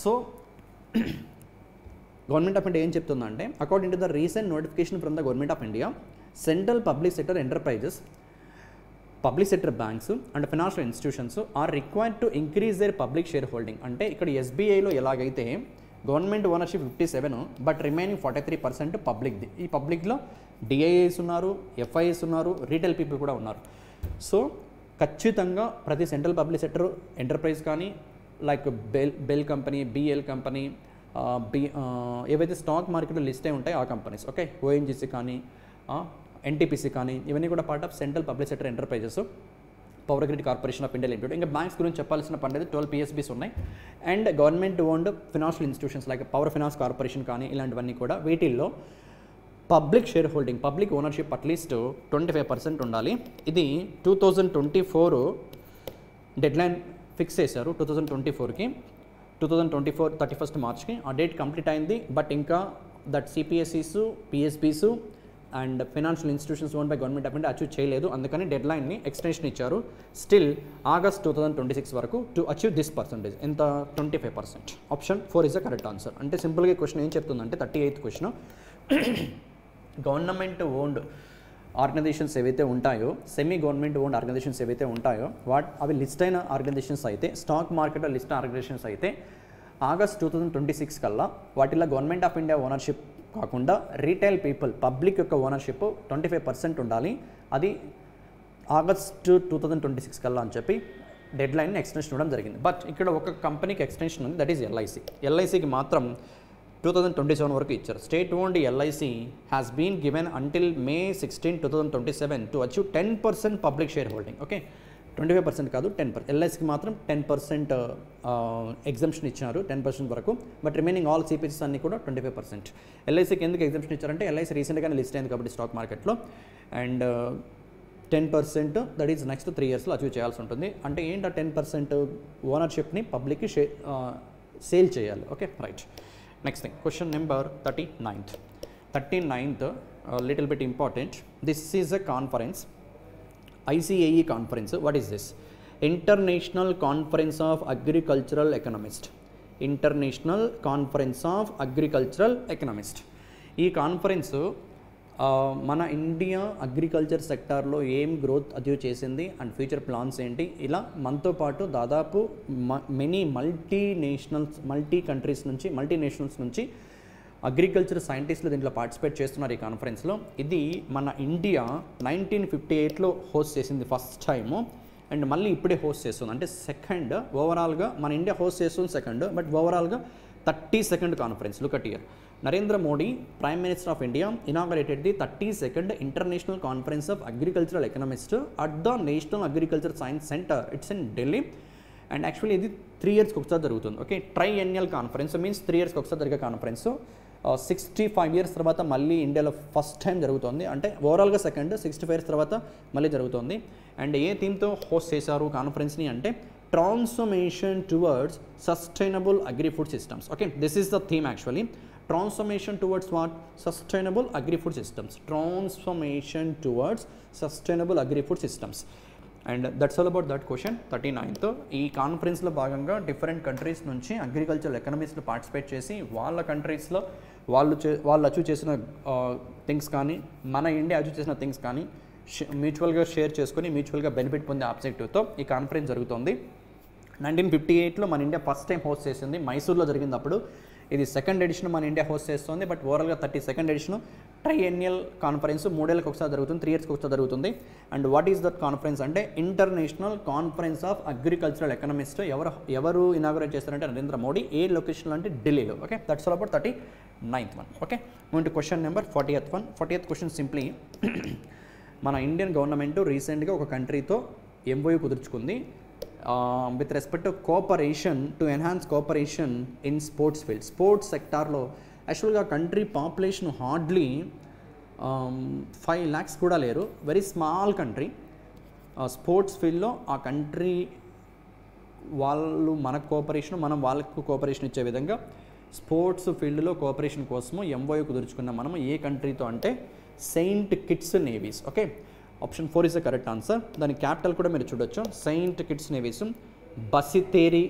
so government of India ఏం చెప్తుందంటే, according to the recent notification from the government of India, central public sector enterprises public sector banks and financial institutions are required to increase their public share holding. అంటే ఇక్కడ ఎస్బీఐలో ఎలాగైతే government ownership 57 but remaining 43% పబ్లిక్ది. ఈ పబ్లిక్లో డిఐఏస్ ఉన్నారు, FIs ఉన్నారు, retail people కూడా ఉన్నారు. సో ఖచ్చితంగా ప్రతి సెంట్రల్ పబ్లిక్ సెక్టర్ ఎంటర్ప్రైజ్ కానీ like bell company, BL company, ఏవైతే స్టాక్ మార్కెట్లో లిస్ట్ అయి ఉంటాయో ఆ కంపెనీస్, ఓకే, ఓఎన్జీసీ కానీ ఎన్టీపీసీ కానీ ఇవన్నీ కూడా part of central public sector enterprises. Power grid corporation of India limited. ఇంకా బ్యాంక్స్ గురించి చెప్పాల్సిన పని 12 PSBs ఉన్నాయి. And government owned financial institutions like power finance corporation కానీ ఇలాంటివన్నీ కూడా వీటిల్లో public share holding, public ownership at least 25% ఉండాలి. ఇది 2024 డెడ్లైన్ ఫిక్స్ చేశారు. 2024కి 31 మార్చ్కి ఆ డేట్ కంప్లీట్ అయింది. బట్ ఇంకా that CPSEs, PSBs and financial institutions own by government of India achieve చేయలేదు. అందుకని డెడ్లైన్ని ఎక్స్టెన్షన్ ఇచ్చారు స్టిల్ ఆగస్ట్ 2026 వరకు టు అచీవ్ దిస్ పర్సంటేజ్. ఎంత? 25%. Option 4 is the correct answer. అంటే సింపుల్గా క్వశ్చన్ ఏం చెప్తుందంటే 38th question, government owned organisations ఏవైతే ఉంటాయో, సెమీ గవర్నమెంట్ ఓన్డ్ ఆర్గనైజేషన్స్ ఏవైతే ఉంటాయో అవి లిస్ట్ అయిన ఆర్గనైజేషన్స్ అయితే, స్టాక్ మార్కెట్లో లిస్ట్ ఆర్గనైజేషన్స్ అయితే ఆగస్ట్ 2026 కల్లా వాటిలో గవర్నమెంట్ ఆఫ్ ఇండియా ఓనర్షిప్ కాకుండా రీటైల్ పీపుల్, పబ్లిక్ యొక్క ఓనర్షిప్ 25% ఉండాలి. అది ఆగస్ట్ 2026 కల్లా అని చెప్పి డెడ్లైన్ ఎక్స్టెన్షన్ ఇవ్వడం జరిగింది. బట్ ఇక్కడ ఒక కంపెనీకి ఎక్స్టెన్షన్ ఉంది, దట్ ఈస్ ఎల్ఐసి. ఎల్ఐసికి మాత్రం 2027 వరకు ఇచ్చారు. State owned LIC has been given until May 16, 2027 to achieve 10% public share holding. Okay, 25% కాదు, 10%. ఎల్ఐసికి మాత్రం 10% ఎగ్జంప్షన్ ఇచ్చారు, 10% వరకు. బట్ రిమైనింగ్ ఆల్ సిపిఎస్ అన్ని కూడా 25%. ఎల్ఐసికి ఎందుకు ఎగ్జంప్షన్ ఇచ్చారంటే ఎల్ఐసి రీసెంట్గానే లిస్ట్ అయింది కాబట్టి స్టాక్ మార్కెట్లో. అండ్ 10% దట్ ఈజ్ నెక్స్ట్ 3 yearsలో అచీవ్ చేయాల్సి ఉంటుంది. అంటే ఏంటి ఆ 10% ఓనర్షిప్ని పబ్లిక్కి సేల్ చేయాలి. Okay, right. Next thing, question number 39th little bit important. This is a conference, ICAE conference. What is this? International Conference of Agricultural Economists. International Conference of Agricultural Economists. ఈ conference మన India agriculture సెక్టార్లో ఏం growth achieve చేసింది and future plans ఏంటి, ఇలా మనతో పాటు దాదాపు మల్టీనేషనల్స్ నుంచి అగ్రికల్చర్ సైంటిస్టులు దీంట్లో పార్టిసిపేట్ చేస్తున్నారు ఈ కాన్ఫరెన్స్లో. ఇది మన ఇండియా 1958లో హోస్ట్ చేసింది ఫస్ట్ టైము, అండ్ మళ్ళీ ఇప్పుడే హోస్ట్ చేస్తుంది. అంటే సెకండ్ ఓవరాల్గా మన ఇండియా హోస్ట్ చేస్తుంది సెకండ్, బట్ ఓవరాల్గా 32nd conference. Look at here. Narendra Modi, prime minister of India, inaugurated the 32nd international conference of agricultural economist at the national agriculture science centre. It's in Delhi. And actually ఇది 3 yearsకి ఒకసారి జరుగుతుంది. Okay, ట్రైఎన్నియల్ conference means 3 yearsకి ఒకసారి జరిగే conference. 65 years తర్వాత మళ్ళీ ఇండియాలో ఫస్ట్ టైం జరుగుతుంది. అంటే ఓవరాల్గా సెకండ్, 65 years తర్వాత మళ్ళీ జరుగుతుంది. అండ్ ఏ థీమ్తో హోస్ట్ చేశారు కాన్ఫరెన్స్ని అంటే transformation towards sustainable agri food systems. Okay, this is the theme actually. Transformation towards what? Sustainable agri food systems. Transformation towards sustainable agri food systems. And that's all about that question. 39th ఈ కాన్ఫరెన్స్లో భాగంగా different countries నుంచి agriculture ఎకనామిస్టులు participate చేసి వాళ్ళ కంట్రీస్లో వాళ్ళు achieve చేసిన things కానీ మన ఇండియా అచీవ్ చేసిన థింగ్స్ కానీ మ్యూచువల్గా షేర్ చేసుకొని మ్యూచువల్గా బెనిఫిట్ పొందే ఆబ్జెక్టివ్తో ఈ కాన్ఫరెన్స్ జరుగుతుంది. 1958లో మన ఇండియా ఫస్ట్ టైం హోస్ట్ చేసింది, మైసూర్లో జరిగింది. అప్పుడు ఇది సెకండ్ ఎడిషన్ మన ఇండియా హోస్ట్ చేస్తుంది. బట్ ఓవరాల్గా 32nd ఎడిషన్ ట్రైఎన్నియల్ కాన్ఫరెన్స్ 3 ఏళ్ళకి ఒకసారి జరుగుతుంది, 3 yearsకి ఒకసారి జరుగుతుంది. And what is that conference అంటే international conference of agricultural economist. ఎవరు ఇనాగరేట్ చేస్తారంటే నరేంద్ర మోడీ. ఏ లొకేషన్లో అంటే ఢిల్లీలో. Okay, that's all about 39th one. Okay, move to question number 40th one. 40th question simply మన ఇండియన్ గవర్నమెంట్ రీసెంట్గా ఒక కంట్రీతో MOU కుదుర్చుకుంది with respect to cooperation to enhance cooperation in sports field. Sports సెక్టార్లో యాక్చువల్గా కంట్రీ పాపులేషన్ హార్డ్లీ 5 lakhs కూడా లేరు, very small country. Sports ఫీల్డ్లో ఆ కంట్రీ వాళ్ళు మనకు కోఆపరేషన్, మనం వాళ్ళకు కోఆపరేషన్ ఇచ్చే విధంగా స్పోర్ట్స్ ఫీల్డ్లో కోఆపరేషన్ కోసము MOU కుదుర్చుకున్నాం మనము. ఏ కంట్రీతో అంటే Saint Kitts Nevis. Okay, option 4 is the correct answer. దాని క్యాపిటల్ కూడా మీరు చూడొచ్చు, Saint Kitts Nevis. Basseterre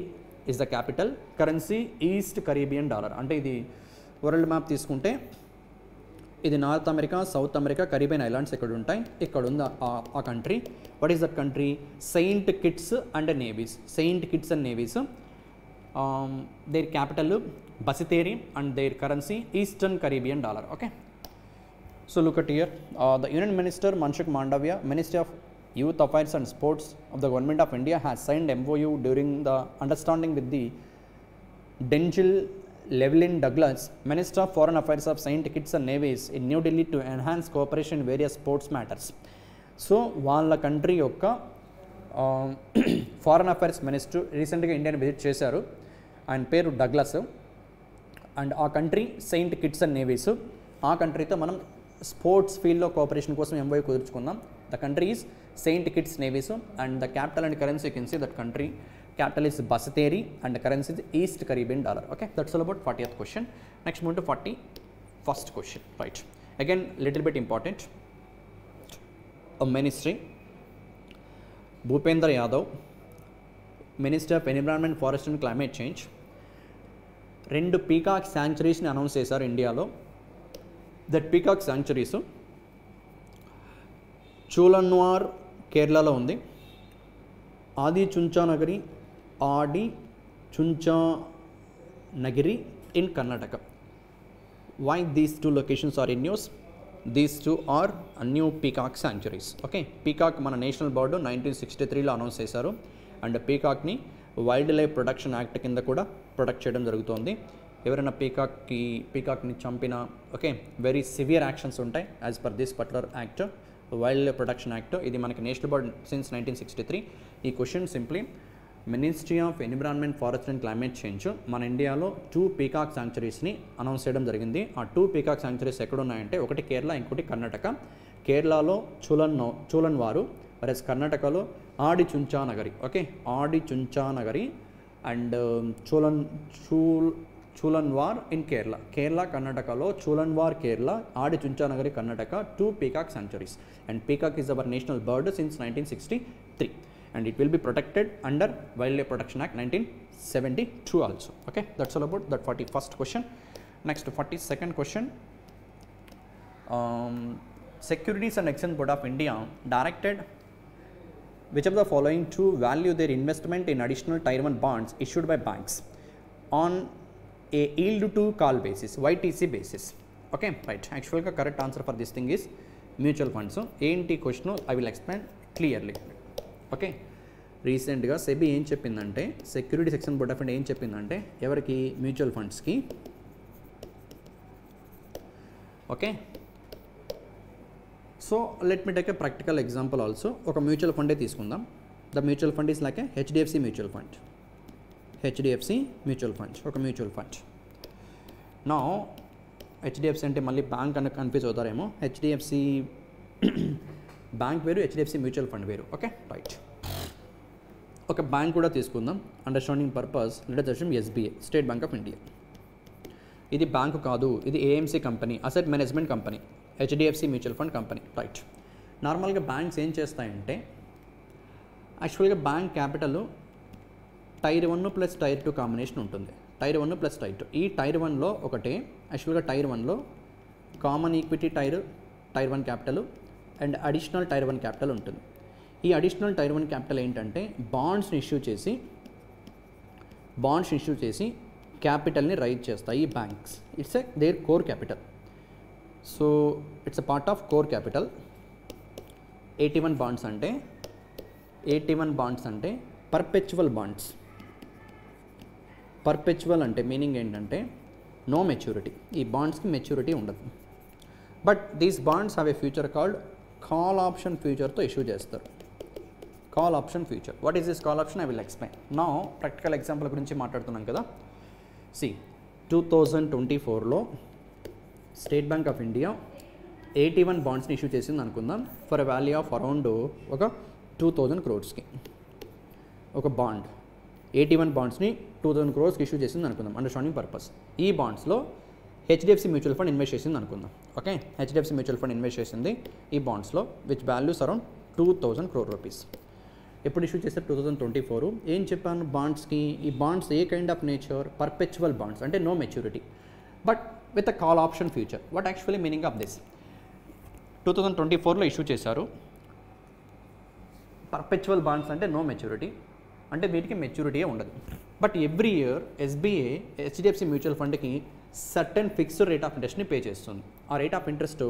is the capital. Currency East Caribbean dollar. అంటే ఇది వరల్డ్ మ్యాప్ తీసుకుంటే ఇది North America, South America, Caribbean islands ఇక్కడ ఉంటాయి. ఇక్కడ ఉంది ఆ country. What is that country? Saint Kitts and Nevis. Saint Kitts and Nevis. Their capital Basseterre and their currency Eastern Caribbean dollar. Okay, so look at here. The union minister Mansukh Mandaviya, ministry of youth affairs and sports of the government of India has signed MOU during the understanding with the Denzil Llewellyn Douglas, Minister of Foreign Affairs of Saint Kitts and Nevis in New Delhi to enhance cooperation in various sports matters. So వాళ్ళ country యొక్క foreign affairs minister రీసెంట్గా ఇండియాని visit చేశారు. ఆయన పేరు Douglas. And ఆ country Saint Kitts and Nevis. ఆ కంట్రీతో మనం స్పోర్ట్స్ ఫీల్డ్లో కోఆపరేషన్ కోసం MOU కుదుర్చుకున్నాం. The country is Saint Kitts Nevis and the capital and currency you can see that country capital is Basseterre and the currency is East Caribbean dollar. Okay, that's all about 40th question. Next move to 41st question. Right, again little bit important. A ministry, Bhupendra Yadav, Minister of Environment, Forest and Climate Change, రెండు peacock శాంక్చురీస్ని announce చేశారు ఇండియాలో. That peacock sanctuaries చూలన్వార్ కేరళలో ఉంది, ఆది చుంచానగరి in Karnataka. Why these two locations are in news? These two are a new peacock sanctuaries. Okay, peacock మన national bird 1963లో announce చేశారు. And పీకాక్ని వైల్డ్ లైఫ్ ప్రొటెక్షన్ యాక్ట్ కింద కూడా ప్రొటెక్ట్ చేయడం జరుగుతుంది. ఎవరైనా పీకాక్ని చంపినా ఓకే వెరీ సివియర్ యాక్షన్స్ ఉంటాయి as per this particular act, wildlife protection act. ఇది మనకి నేషనల్ బర్డ్ సిన్స్ 1963. ఈ question simply ministry of environment, forest and climate change మన ఇండియాలో 2 పీకాక్ శాంక్చురీస్ని అనౌన్స్ చేయడం జరిగింది. ఆ 2 పీకాక్ శాంక్చురీస్ ఎక్కడ ఉన్నాయంటే ఒకటి కేరళ, ఇంకోటి కర్ణాటక. కేరళలో చూలన్వారు, వరస్ కర్ణాటకలో Adichunchanagiri. Okay, Adichunchanagiri and Chulannur in Kerala. Kerala కర్ణాటకలో Chulannur Kerala, Adichunchanagiri Karnataka, 2 peacock sanctuaries. And peacock is our national bird since 1963 and it will be protected under Wildlife Protection Act 1972 also. Okay, that's all about that 41st question. Next 42nd question. Securities and Exchange Board of India directed which of the following to value their investment in additional Tier 1 bonds issued by banks on a yield to call basis, YTC basis. Okay, right. Actually the correct answer for this thing is mutual funds. ఏంటి question I will explain clearly. Okay, రీసెంట్గా SEBI ఏం చెప్పిందంటే, security section board of India ఏం చెప్పిందంటే ఎవరికి? Mutual ఫండ్స్కి. Okay, so let me take a practical example also. ఒక mutual ఫండే తీసుకుందాం. The mutual fund is like a HDFC mutual fund. HDFC mutual fund ఒక మ్యూచువల్ ఫండ్. నా HDFC అంటే మళ్ళీ బ్యాంక్ అని కన్ఫ్యూజ్ అవుతారేమో. HDFC బ్యాంక్ వేరు, HDFC మ్యూచువల్ ఫండ్ వేరు. Okay, right. ఒక బ్యాంక్ కూడా తీసుకుందాం understanding purpose. Let us assume SBI, state bank of India. ఇది బ్యాంకు కాదు, ఇది AMC company, asset management company, HDFC mutual fund company. Right. నార్మల్గా బ్యాంక్స్ ఏం చేస్తాయంటే యాక్చువల్గా bank capital Tier 1 plus Tier 2 combination ఉంటుంది. Tier 1 plus Tier 2. ఈ Tier 1లో ఒకటే యాక్చువల్గా Tier 1లో common equity Tier 1 capital and additional Tier 1 capital ఉంటుంది. ఈ అడిషనల్ Tier 1 క్యాపిటల్ ఏంటంటే బాండ్స్ని ఇష్యూ చేసి క్యాపిటల్ని రైజ్ చేస్తాయి ఈ banks. It's a their core capital. So it's a part of core capital. 81 bonds అంటే పర్పెచువల్ బాండ్స్. పర్పెచువల్ అంటే meaning ఏంటంటే no maturity. ఈ బాండ్స్కి మెచ్యూరిటీ ఉండదు. But these bonds have a future called call option ఫ్యూచర్తో issue చేస్తారు. Call option future. What is this call option? I will explain. నా practical example గురించి మాట్లాడుతున్నాం కదా. 2024లో స్టేట్ బ్యాంక్ ఆఫ్ ఇండియా 81 బాండ్స్ని ఇష్యూ చేసింది అనుకుందాం. For a value of around ఒక 2000 crores ఒక బాండ్. 81 బాండ్స్ని 2000 crores ఇష్యూ చేసింది అనుకుందాం అండర్స్టాండింగ్ పర్పస్. ఈ బాండ్స్లో HDFC మ్యూచువల్ ఫండ్ ఇన్వెస్ట్ చేసింది అనుకుందాం. Okay, HDFC mutual fund invest చేసింది ఈ బాండ్స్లో which values around 2000 crore rupees. ఎప్పుడు ఇష్యూ చేస్తారు? 2024. ఏం చెప్పాను బాండ్స్కి? ఈ బాండ్స్ ఏ kind of nature? Perpetual bonds అంటే no maturity. But with a call option future. What actually meaning of this? 2024లో ఇష్యూ చేశారు. పర్పెచువల్ బాండ్స్ అంటే నో మెచ్యూరిటీ, అంటే వీటికి మెచ్యూరిటీయే ఉండదు. But every year SBI HDFC mutual ఫండ్కి సర్టెన్ ఫిక్స్డ్ రేట్ ఆఫ్ ఇంట్రెస్ట్ని పే చేస్తుంది. ఆ rate of interest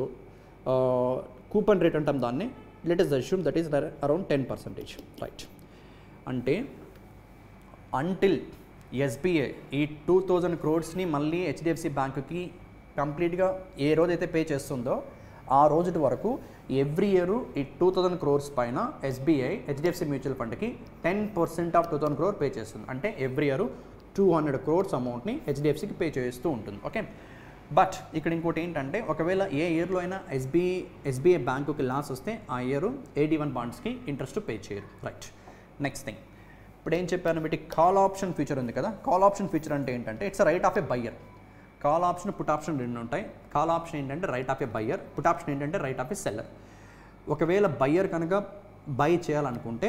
coupon rate అంటాం దాన్ని. Let us assume that is around 10%, right. అంటే అంటిల్ ఎస్బీఐ ఈ 2000 crores మళ్ళీ హెచ్డిఎఫ్సి బ్యాంకుకి కంప్లీట్గా ఏ రోజైతే పే చేస్తుందో ఆ రోజు వరకు ఎవ్రీ ఇయర్ ఈ 2000 crores పైన ఎస్బీఐ హెచ్డిఎఫ్సి మ్యూచువల్ ఫండ్కి 10% ఆఫ్ 2000 crore పే చేస్తుంది. అంటే ఎవ్రీ ఇయర్ 200 crores అమౌంట్ని హెచ్డిఎఫ్సికి పే చేస్తూ ఉంటుంది. ఓకే, బట్ ఇక్కడ ఇంకోటి ఏంటంటే ఒకవేళ ఏ ఇయర్లో అయినా ఎస్బీఐ బ్యాంకుకి లాస్ వస్తే ఆ ఇయర్ AT1 బాండ్స్కి ఇంట్రెస్ట్ పే చేయరు, రైట్. నెక్స్ట్ థింగ్, ఇప్పుడు ఏం చెప్పాను, వీటి కాల్ ఆప్షన్ ఫీచర్ ఉంది కదా. కాల్ ఆప్షన్ ఫీచర్ అంటే ఏంటంటే it's right of A buyer. Call option, put option రెండు ఉంటాయి. కాల్ ఆప్షన్ ఏంటంటే right of A buyer, put option ఏంటంటే రైట్ ఆఫ్ ఏ సెల్లర్. ఒకవేళ బయ్యర్ కనుక బై చేయాలనుకుంటే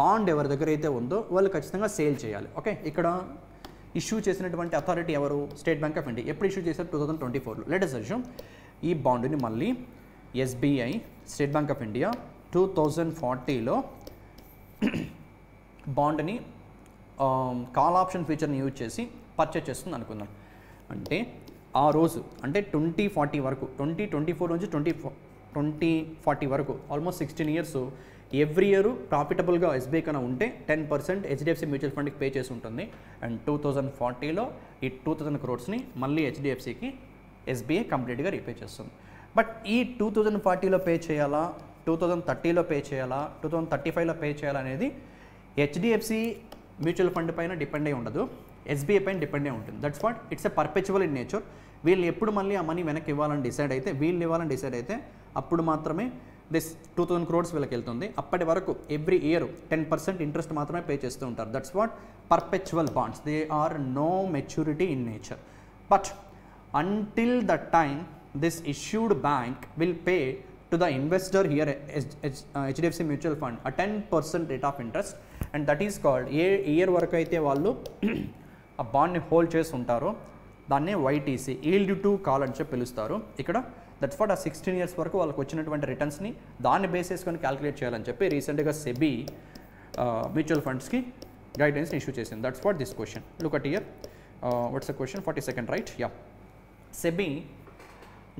బాండ్ ఎవరి దగ్గర అయితే ఉందో వాళ్ళు ఖచ్చితంగా సేల్ చేయాలి. ఓకే, ఇక్కడ ఇష్యూ చేసినటువంటి అథారిటీ ఎవరు? State bank of India. ఎప్పుడు ఇష్యూ చేశారు? 2024లో. లెట్ us assume ఈ బాండ్ని మళ్ళీ SBI, state bank of India 2040లో బాండ్ని కాల్ ఆప్షన్ ఫీచర్ని యూజ్ చేసి పర్చేజ్ చేస్తుంది అనుకుందాం. అంటే ఆ రోజు అంటే 2040 వరకు, 2024 నుంచి 2040 వరకు ఆల్మోస్ట్ 16 years ఎవ్రీ ఇయర్ ప్రాఫిటబుల్గా ఎస్బీఐ కన్నా ఉంటే 10% హెచ్డిఎఫ్సి మ్యూచువల్ ఫండ్కి పే చేసి ఉంటుంది. అండ్ 2040లో ఈ 2000 crores మళ్ళీ హెచ్డిఎఫ్సికి ఎస్బీఐ కంప్లీట్గా రీపే చేస్తుంది. బట్ ఈ 2040లో పే చేయాలా, 2030లో పే చేయాలా, 2035లో పే చేయాలా అనేది హెచ్డిఎఫ్సి మ్యూచువల్ ఫండ్ పైన డిపెండ్ అయి ఉండదు, ఎస్బీఐ పైన డిపెండ్ అయి ఉంటుంది. That's what it's a perpetual in nature. వీళ్ళు ఎప్పుడు మళ్ళీ ఆ మనీ వెనక్కి ఇవ్వాలని డిసైడ్ అయితే, వీళ్ళు ఇవ్వాలని డిసైడ్ అయితే అప్పుడు మాత్రమే దిస్ 2000 crores వీళ్ళకి వెళ్తుంది. అప్పటి వరకు ఎవ్రీ ఇయర్ 10% ఇంట్రెస్ట్ మాత్రమే పే చేస్తూ ఉంటారు. That's what perpetual bonds. They are no maturity in nature. But until the time this issued bank will pay to the investor here HDFC mutual fund a 10% rate of interest, and that is called, ఏ year వరకు అయితే వాళ్ళు ఆ బాండ్ని hold చేసి ఉంటారో దాన్నే YTC, yield to call అని చెప్పి పిలుస్తారు ఇక్కడ. దట్స్ వాట్ ఆ 16 years వరకు వాళ్ళకి వచ్చినటువంటి రిటర్న్స్ని దాన్ని బేస్ చేసుకొని క్యాలిక్యులేట్ చేయాలని చెప్పి రీసెంట్గా సెబీ మ్యూచువల్ ఫండ్స్కి గైడెన్స్ని ఇష్యూ చేసింది. That's what this question. Look at here, what's the question? 42nd, right? Yeah. SEBI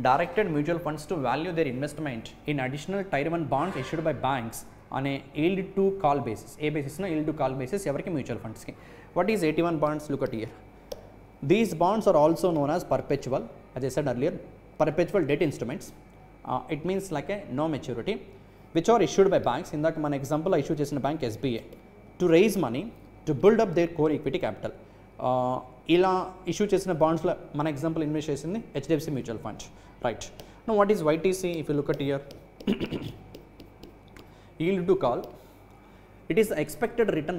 directed mutual funds to value their investment in additional Tier 1 bonds issued by banks on a yield to call basis. ఏ బేసిస్లో? yield to call basis. ఎవరికి? Mutual ఫండ్స్కి. What is AT1 bonds? Look at here. These bonds are also known as perpetual, as I said earlier, perpetual debt instruments. It means like a no maturity, which are issued by banks. ఇందాక మన example issue చేసిన bank SBI, to raise money to build up their core equity capital. ఇలా issue చేసిన బాండ్స్లో మన example invest చేసింది HDFC mutual fund, right. No what is YTC? If you look at here, yield to call, it is expected return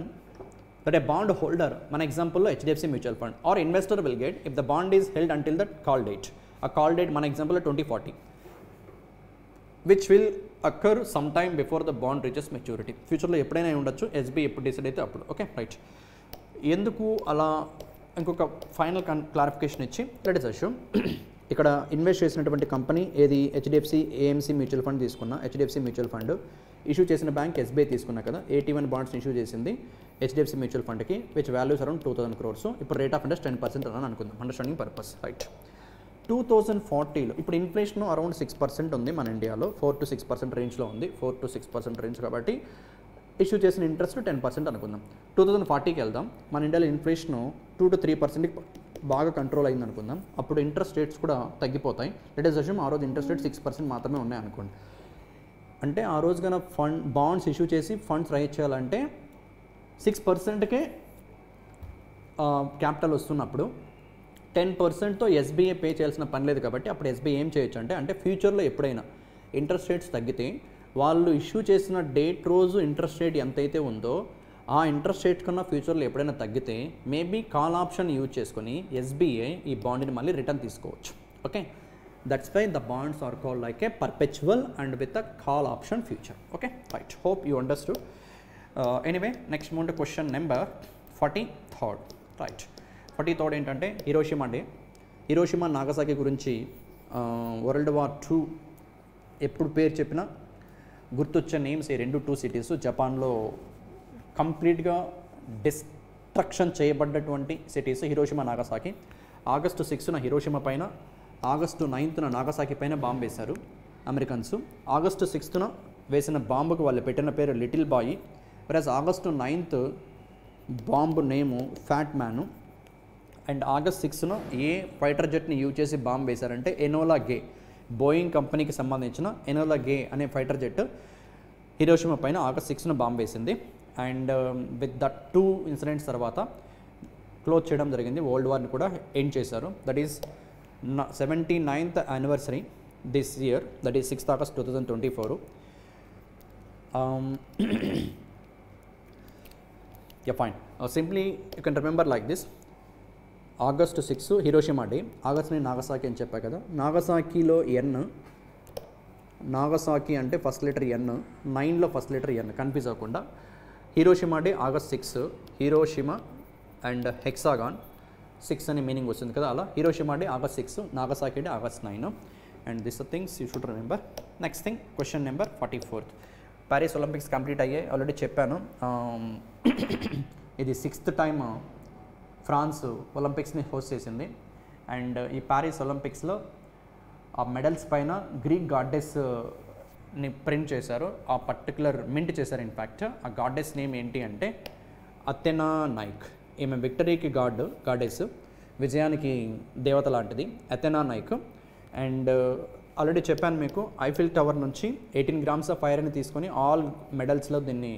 that a bond holder, మన ఎగ్జాంపుల్లో HDFC mutual fund, or investor will get if the bond is held until that call date. ఆ call date మన ఎగ్జాంపుల్లో 2040, which will occur some time before the bond reaches maturity. ఫ్యూచర్లో ఎప్పుడైనా ఉండొచ్చు, SBI ఎప్పుడు decide అయితే అప్పుడు. Okay, right. ఎందుకు అలా? ఇంకొక ఫైనల్ క్లారిఫికేషన్ ఇచ్చి, లెట్ us assume ఇక్కడ ఇన్వెస్ట్ చేసినటువంటి కంపెనీ ఏది? హెచ్డిఎఫ్సి ఏఎంసీ మ్యూచువల్ ఫండ్ తీసుకున్న, హెచ్డిఎఫ్సి మ్యూచువల్ ఫండ్ ఇష్యూ చేసిన బ్యాంక్ ఎస్బీఐ తీసుకున్నా కదా, AT1 బాండ్స్ని ఇష్యూ చేసింది హెచ్డిఎఫ్సి మ్యూచువల్ ఫండ్కి, విచ్ వాల్యూస్ అరౌండ్ 2000 crores. ఇప్పుడు రేట్ ఆఫ్ ఇంట్రెస్ట్ 10% అని అనుకుందాం, అండర్స్టాండింగ్ పర్పస్, రైట్. 2040లో ఇప్పుడు ఇన్ఫ్లేషన్ అరౌండ్ 6% ఉంది మన ఇండియాలో, 4 to 6% రేంజ్లో ఉంది, 4 to 6% రేంజ్. కాబట్టి ఇష్యూ చేసిన ఇంట్రెస్ట్ 10% అనుకుందాం. 2040కి వెళ్దాం, మన ఇండియాలో ఇన్ఫ్లేషన్ 2 to 3% బాగా కంట్రోల్ అయింది అనుకుందాం. అప్పుడు ఇంట్రెస్ట్ రేట్స్ కూడా తగ్గిపోతాయి. లెట్ us assume ఆ రోజు ఇంట్రెస్ట్ రేట్ 6% మాత్రమే ఉన్నాయి అనుకోండి. అంటే ఆ రోజు కన్నా బాండ్స్ ఇష్యూ చేసి ఫండ్స్ రైజ్ చేయాలంటే 6%కే క్యాపిటల్ వస్తున్నప్పుడు 10%తో ఎస్బీఐ పే చేయాల్సిన పని లేదు. కాబట్టి అప్పుడు ఎస్బీఐ ఏం చేయొచ్చు అంటే ఫ్యూచర్లో ఎప్పుడైనా ఇంట్రెస్ట్ రేట్స్ తగ్గితే వాళ్ళు ఇష్యూ చేసిన డేట్ రోజు ఇంట్రెస్ట్ రేట్ ఎంతైతే ఉందో ఆ ఇంట్రెస్ట్ రేట్ కన్నా ఫ్యూచర్లో ఎప్పుడైనా తగ్గితే మేబీ కాల్ ఆప్షన్ యూజ్ చేసుకొని ఎస్బీఐ ఈ బాండ్ని మళ్ళీ రిటర్న్ తీసుకోవచ్చు. Okay, that's why the bonds are called like a perpetual and with a call option future. Okay, right. Hope you understood. Anyway, next move to question number 43rd, right. 43rd ఏంటంటే Hiroshima day. Hiroshima Nagasaki గురించి world war II ఎప్పుడు పేరు చెప్పినా గుర్తొచ్చే names ఈ 2 cities జపాన్లో కంప్లీట్గా destruction చేయబడ్డటువంటి సిటీస్ హిరోషిమా నాగసాకి. ఆగస్టు 6న హిరోషిమా పైన, ఆగస్టు 9న నాగసాకి పైన బాంబు వేశారు అమెరికన్స్. ఆగస్టు 6న వేసిన బాంబుకు వాళ్ళు పెట్టిన పేరు little boy. Plus August 9th bomb name fat man. And August 6న ఏ ఫైటర్ జెట్ని యూజ్ చేసి బాంబు వేశారంటే ఎనోలా గే, బోయింగ్ కంపెనీకి సంబంధించిన ఎనోలా గే అనే ఫైటర్ జెట్ హిరోషిమా పైన ఆగస్ట్ 6న బాంబు వేసింది. అండ్ విత్ దట్ 2 ఇన్సిడెంట్స్ తర్వాత క్లోజ్ చేయడం జరిగింది, వరల్డ్ వార్ని కూడా ఎండ్ చేశారు. That is 79th anniversary this year, that is 6th August 2024. Yeah, fine. Simply you can remember like this. August 6 Hiroshima day. August ని Nagasaki అని చెప్పా కదా. నాగసాకిలో N, నాగసాకి అంటే ఫస్ట్ లెటర్ N, 9లో ఫస్ట్ లెటర్ N, కన్ఫ్యూజ్ అవ్వకుండా. Hiroshima day August 6, Hiroshima and hexagon 6 అనే meaning వస్తుంది కదా, అలా Hiroshima day August 6, Nagasaki day August 9. And this things you should remember. Next thing, question number 44. Paris Olympics complete అయ్యాయి, already చెప్పాను. ఇది 6th time France ఒలింపిక్స్ని host చేసింది. And ఈ ప్యారిస్ ఒలింపిక్స్లో ఆ మెడల్స్ పైన గ్రీక్ గాడ్డెస్ని ప్రింట్ చేశారు, ఆ పర్టికులర్ మింట్ చేశారు. ఇన్ఫ్యాక్ట్ ఆ గాడ్డెస్ నేమ్ ఏంటి అంటే అథెనా నైక్. ఈమె విక్టరీకి గాడ్డెస్, విజయానికి దేవత లాంటిది, అథెనా నైక్. అండ్ ఆల్రెడీ చెప్పాను మీకు, ఐఫిల్ టవర్ నుంచి 18 grams ఆఫ్ ఐరన్ తీసుకొని ఆల్ మెడల్స్లో దీన్ని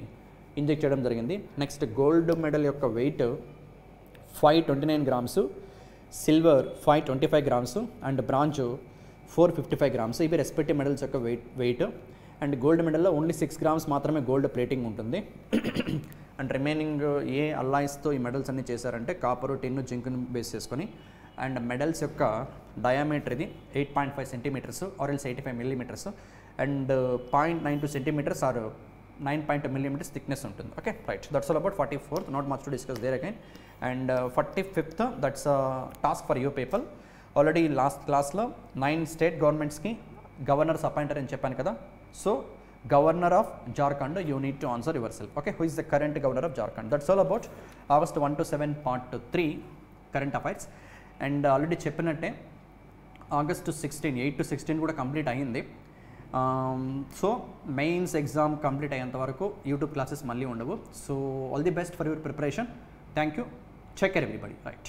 ఇంజెక్ట్ చేయడం జరిగింది. నెక్స్ట్ గోల్డ్ మెడల్ యొక్క weight 529 grams, silver 525 grams and bronze 455 grams. ఇవి రెస్పెక్టివ్ మెడల్స్ యొక్క వెయిట్. అండ్ గోల్డ్ మెడల్లో ఓన్లీ 6 grams మాత్రమే గోల్డ్ ప్లేటింగ్ ఉంటుంది. అండ్ రిమైనింగ్ ఏ అల్లాయిస్తో ఈ మెడల్స్ అన్నీ చేశారంటే కాపరు, టిన్ను, జింక్ను బేస్ చేసుకొని. అండ్ మెడల్స్ యొక్క డయామీటర్ ఇది 8.5 centimeters or else 85 millimeters. And 0.92 centimeters are 9.2 millimeters thickness ఉంటుంది. Okay, right. That's all about 44th. Not much to discuss there again. And 45th, that's task for you people. Already last క్లాస్లో 9 state గవర్నమెంట్స్కి governors appointed అని చెప్పాను కదా. So governor of Jharkhand, you need to answer yourself. Okay, who is the current governor of Jharkhand? That's all about August 1 to 7 Part 3 current affairs. And already చెప్పినట్టే August 16, 8 to 16 కూడా complete అయ్యింది. So mains exam complete అయ్యేంత వరకు YouTube classes మళ్ళీ ఉండవు. So all the best for your preparation. Thank you. Take care everybody. Right.